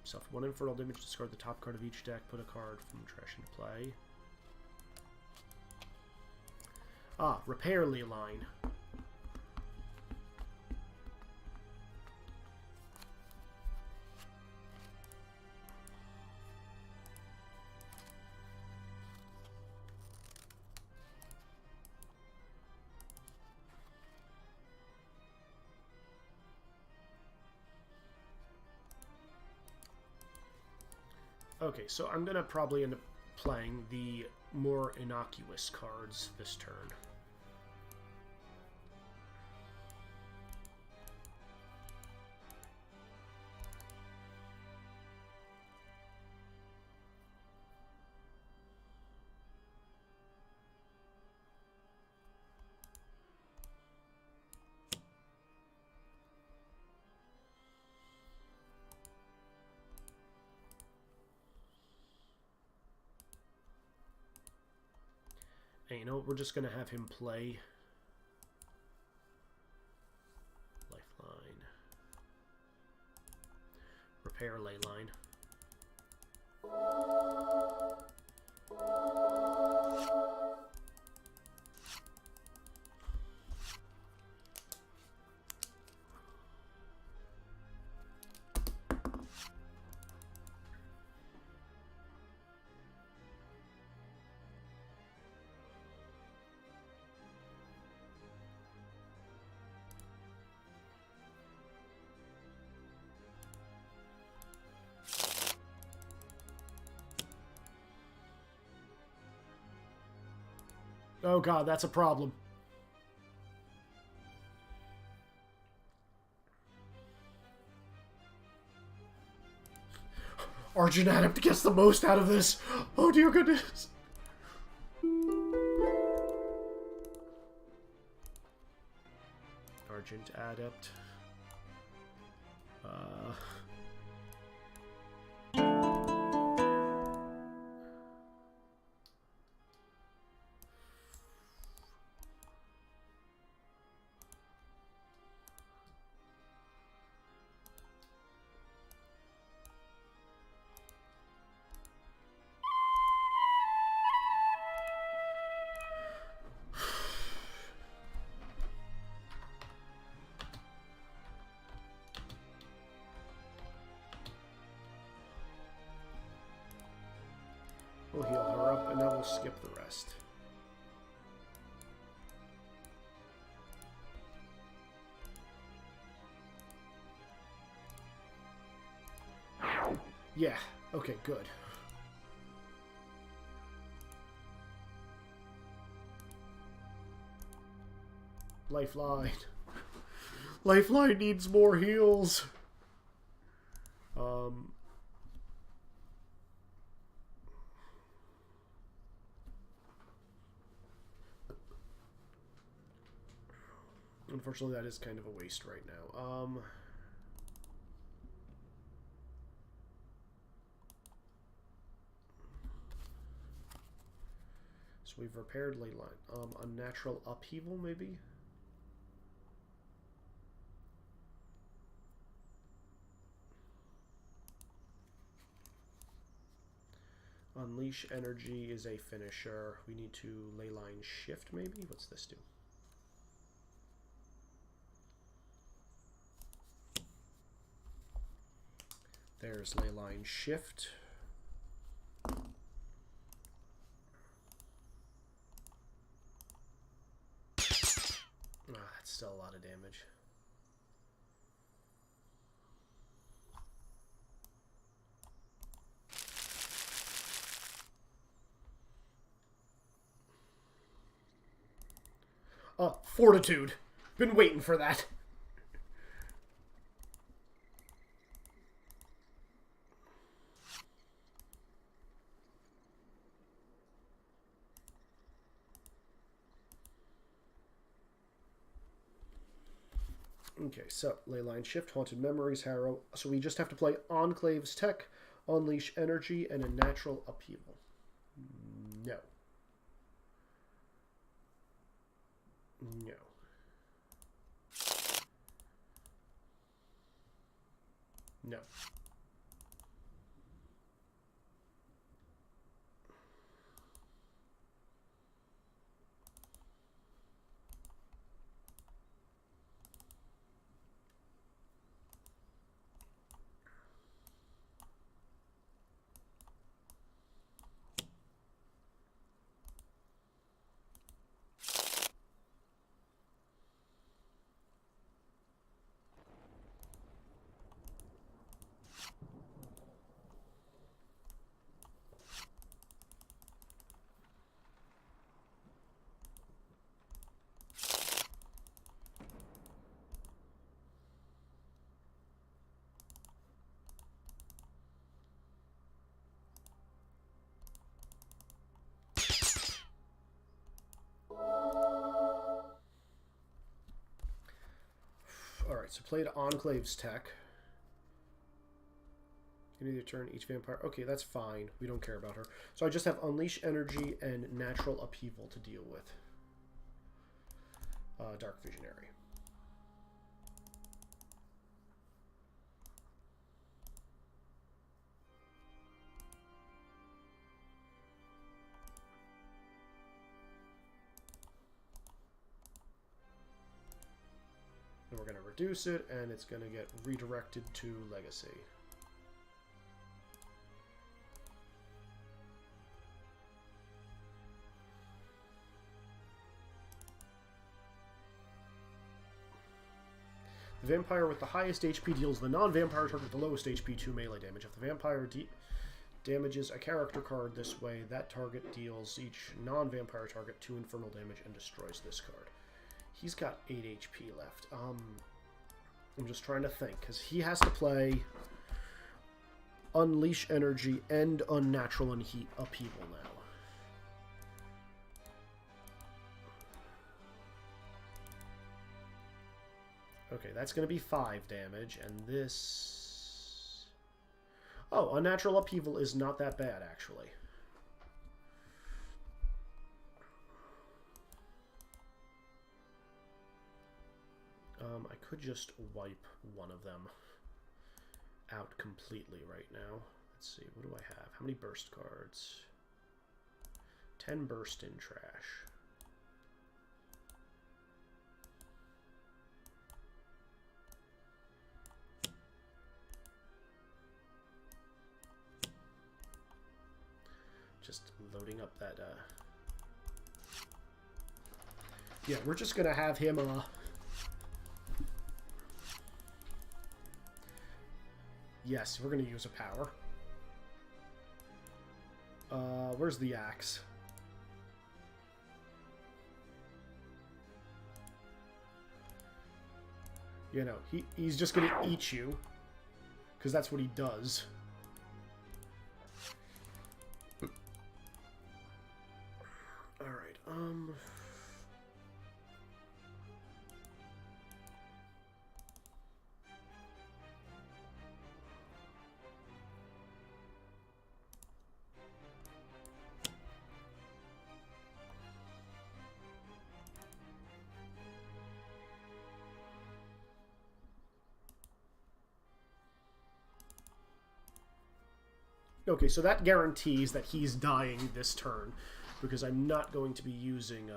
Suffer 1 infernal damage, discard the top card of each deck, put a card from trash into play. Ah, Repair Leyline. Okay, so I'm going to probably end up playing the more innocuous cards this turn. And you know what, we're just going to have him play Lifeline. Repair Leyline. Oh god, that's a problem. Argent Adept gets the most out of this. Oh dear goodness. Argent Adept. We'll heal her up, and then we'll skip the rest. Yeah, okay, good. Lifeline. Lifeline needs more heals. Unfortunately, that is kind of a waste right now. So we've repaired Leyline. Unnatural Upheaval, maybe? Unleash Energy is a finisher. We need to Leyline Shift, maybe? What's this do? There's Leyline Shift. Ah, that's still a lot of damage. Fortitude. Been waiting for that. Okay, so Leyline Shift, Haunted Memories, Harrow. So we just have to play Enclave's Tech, Unleash Energy, and a Natural Upheaval. No. No. No. Alright, so played Enclave's Tech. You need to turn each vampire. Okay, that's fine. We don't care about her. So I just have Unleash Energy and Natural Upheaval to deal with. Dark Visionary. And we're going to reduce it, and it's going to get redirected to Legacy. The vampire with the highest HP deals the non-vampire target the lowest HP 2 melee damage. If the vampire damages a character card this way, that target deals each non-vampire target 2 infernal damage and destroys this card. He's got 8 HP left. I'm just trying to think, because he has to play Unleash Energy and Unnatural Upheaval now. Okay, that's going to be 5 damage, and this... Oh, Unnatural Upheaval is not that bad, actually. I could just wipe one of them out completely right now. Let's see, what do I have? How many burst cards? 10 burst in trash. Just loading up that, Yeah, we're just gonna have him, Yes, we're gonna use a power. Where's the axe? You know, he's just gonna eat you. Because that's what he does. Alright, Okay, so that guarantees that he's dying this turn, because I'm not going to be using,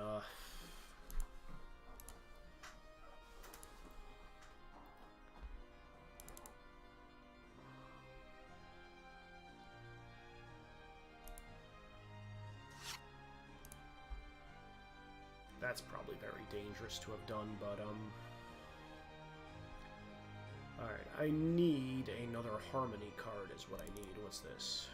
That's probably very dangerous to have done, but, Alright, I need another Harmony card is what I need. What's this?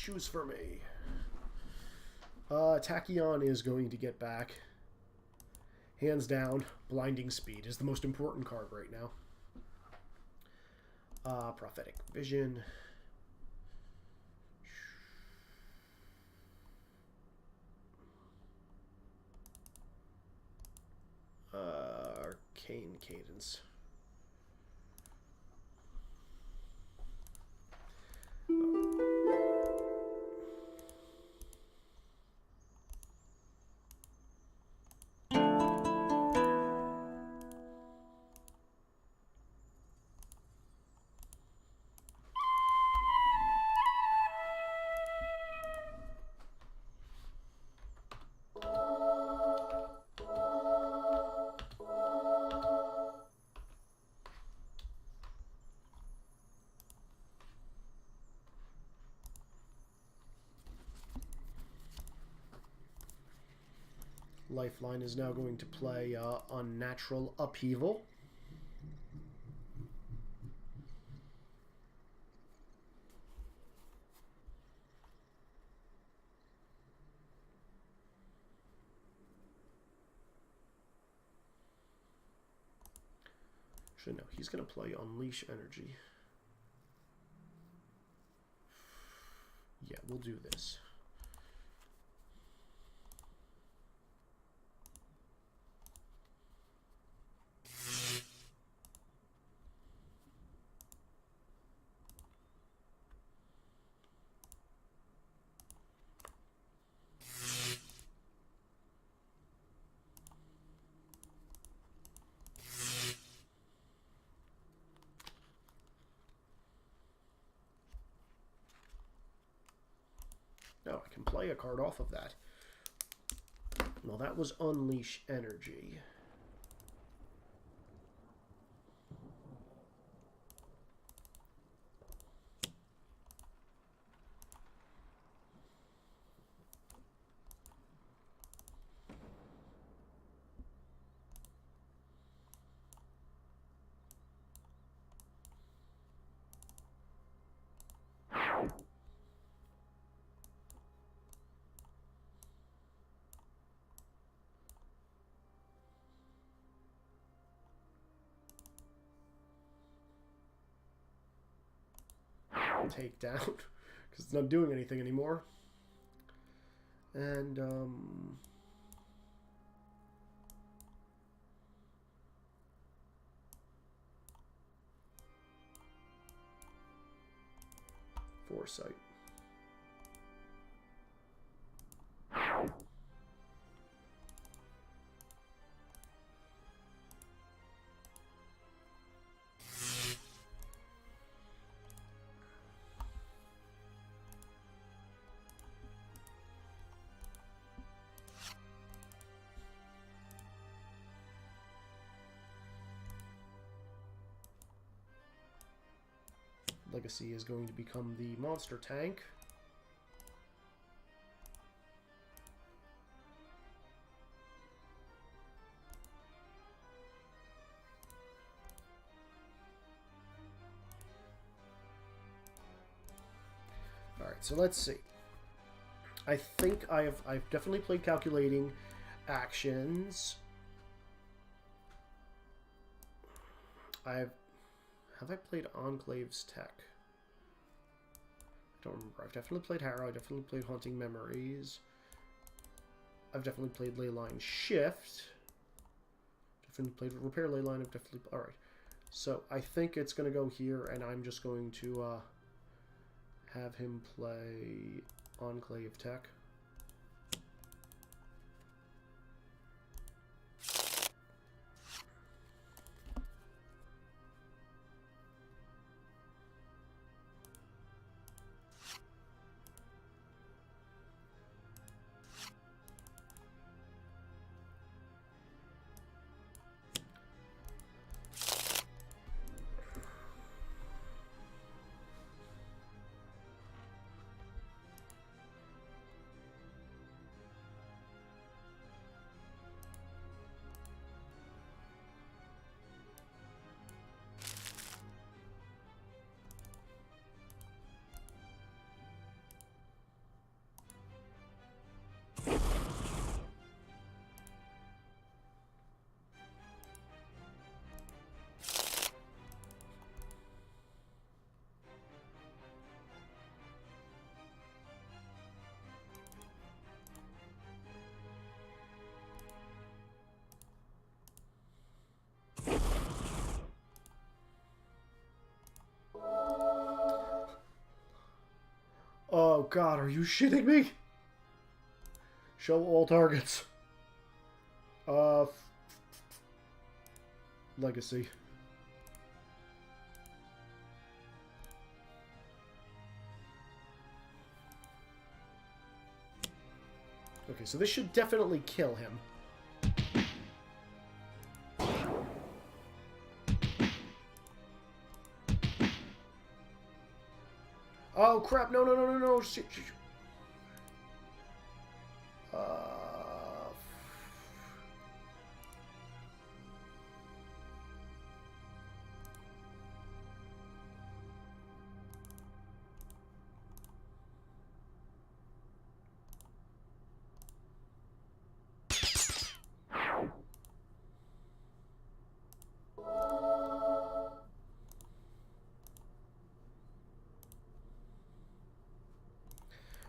Choose for me. Tachyon is going to get back. Hands down, Blinding Speed is the most important card right now. Prophetic Vision. Arcane Cadence. Lifeline is now going to play Unnatural Upheaval. Actually, no, he's going to play Unleash Energy. Yeah, we'll do this. No, I can play a card off of that. Well, that was Unleash Energy. Take down because it's not doing anything anymore. And Foresight. Legacy is going to become the monster tank. Alright, so let's see. I think I've definitely played Calculating Actions. Have I played Enclave's Tech? I don't remember. I've definitely played Harrow. I definitely played Haunting Memories. I've definitely played Leyline Shift. Definitely played Repair Leyline. I've definitely... Alright. So I think it's going to go here, and I'm just going to have him play Enclave Tech. God, are you shitting me? Show all targets. Legacy. Okay, so this should definitely kill him. Oh, crap. No, no, no, no, no.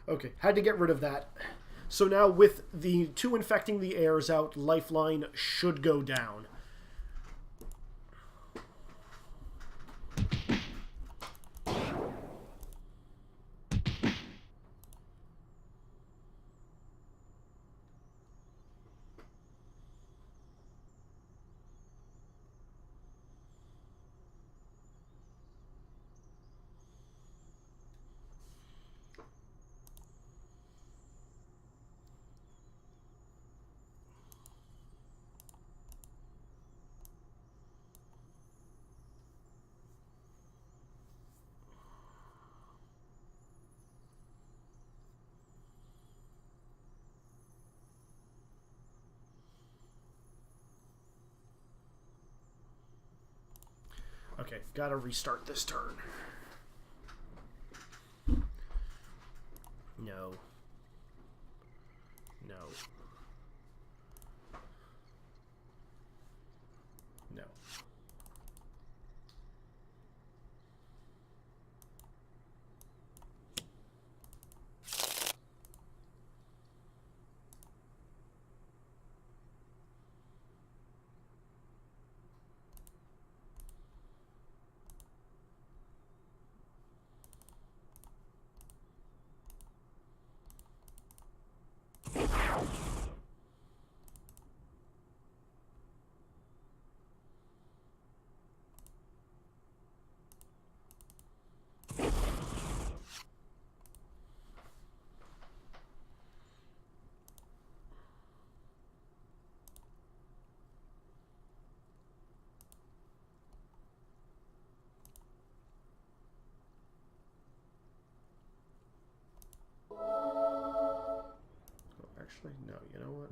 Okay, had to get rid of that. So now with the 2 infecting the heirs out, Lifeline should go down. Okay, gotta restart this turn. No. No. No. Actually, no, you know what?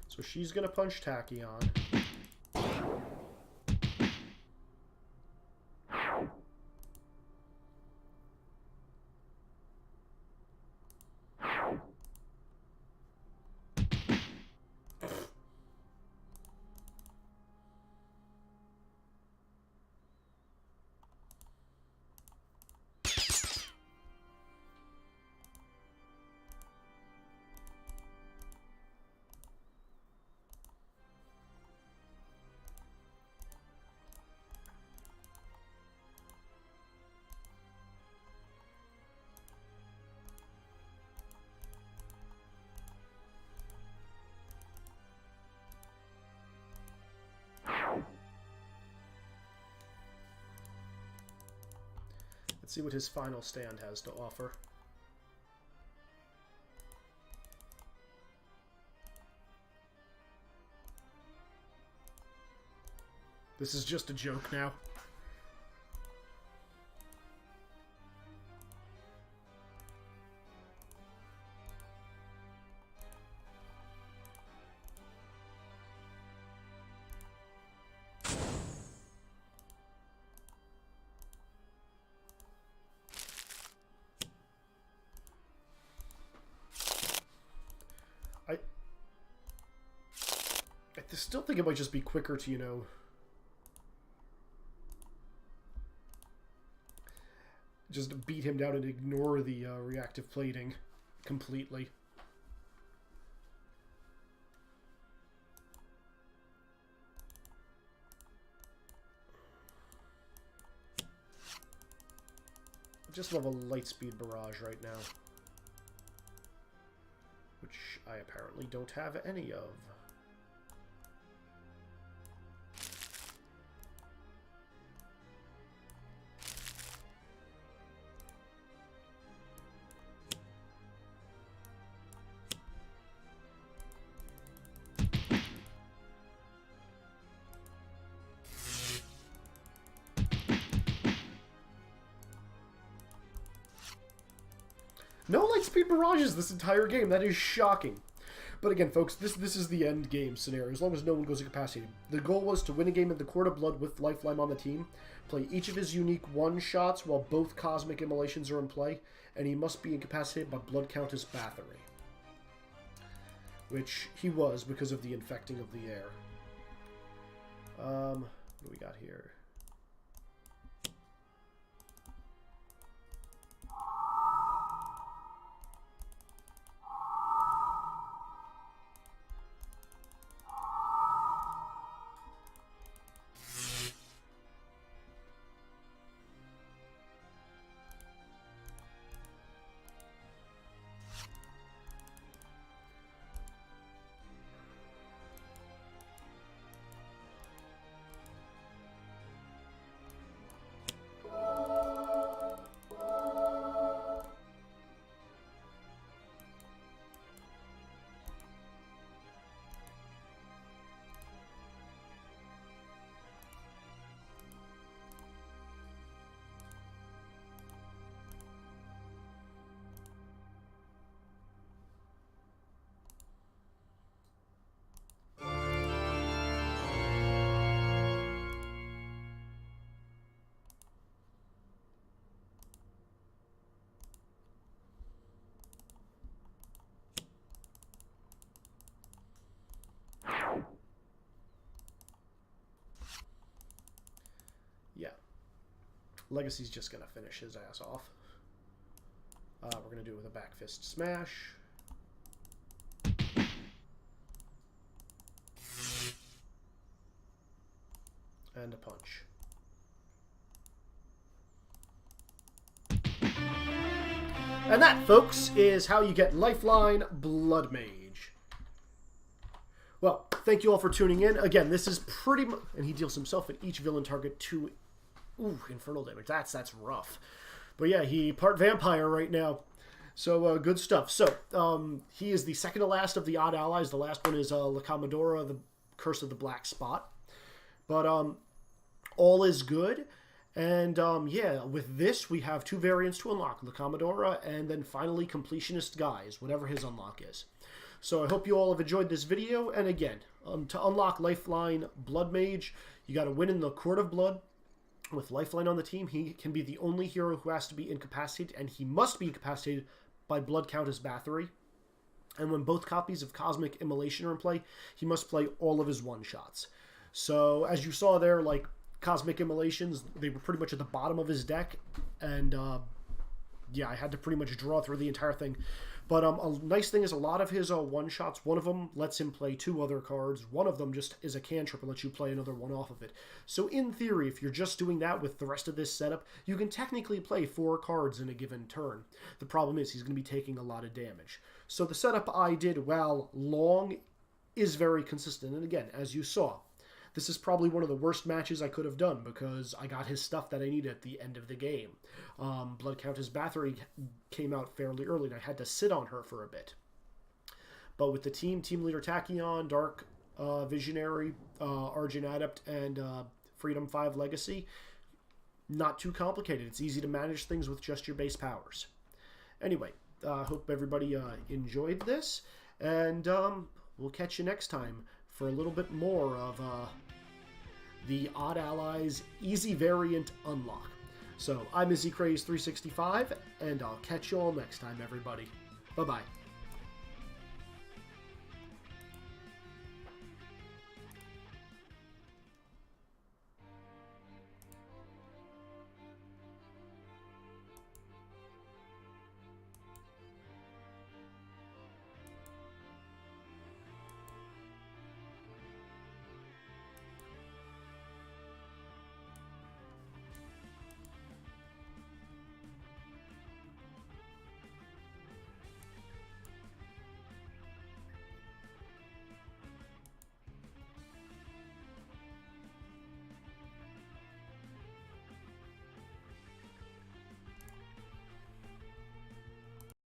So she's gonna punch Tachyon. Let's see what his final stand has to offer. This is just a joke now. I still think it might just be quicker to, you know, just beat him down and ignore the reactive plating completely. Just love a Lightspeed Barrage right now, which I apparently don't have any of. No Lightspeed Barrages this entire game. That is shocking. But again, folks, this is the end game scenario, as long as no one goes incapacitated. The goal was to win a game in the Court of Blood with Lifeline on the team, play each of his unique one-shots while both Cosmic Immolations are in play, and he must be incapacitated by Blood Countess Bathory. Which he was because of the infecting of the air. What do we got here? Yeah. Legacy's just going to finish his ass off. We're going to do it with a back fist smash. And a punch. And that, folks, is how you get Lifeline Blood Mage. Well, thank you all for tuning in. Again, this is pretty much... And he deals himself and each villain target 2... Ooh, infernal damage. That's rough. But yeah, he part vampire right now. So, good stuff. So, he is the second to last of the odd allies. The last one is La Commodora, the Curse of the Black Spot. But, all is good. And, yeah, with this, we have 2 variants to unlock. La Commodora, and then finally Completionist Guise, whatever his unlock is. So I hope you all have enjoyed this video. And again, to unlock Lifeline Blood Mage, you got to win in the Court of Blood. With Lifeline on the team, he can be the only hero who has to be incapacitated, and he must be incapacitated by Blood Countess Bathory. And when both copies of Cosmic Immolation are in play, he must play all of his one-shots. So, as you saw there, like, Cosmic Immolations, they were pretty much at the bottom of his deck, and, yeah, I had to pretty much draw through the entire thing. But a nice thing is a lot of his one-shots, one of them lets him play 2 other cards. One of them just is a cantrip and lets you play another one off of it. So in theory, if you're just doing that with the rest of this setup, you can technically play 4 cards in a given turn. The problem is he's going to be taking a lot of damage. So the setup I did, while long, is very consistent. And again, as you saw, this is probably one of the worst matches I could have done because I got his stuff that I needed at the end of the game. Blood Countess Bathory came out fairly early, and I had to sit on her for a bit. But with the team leader Tachyon, Dark Visionary, Argent Adept, and Freedom 5 Legacy, not too complicated. It's easy to manage things with just your base powers. Anyway, I hope everybody enjoyed this, and we'll catch you next time for a little bit more of the Odd Allies Easy Variant Unlock. So, I'm IzzyCraze365, and I'll catch you all next time, everybody. Bye-bye.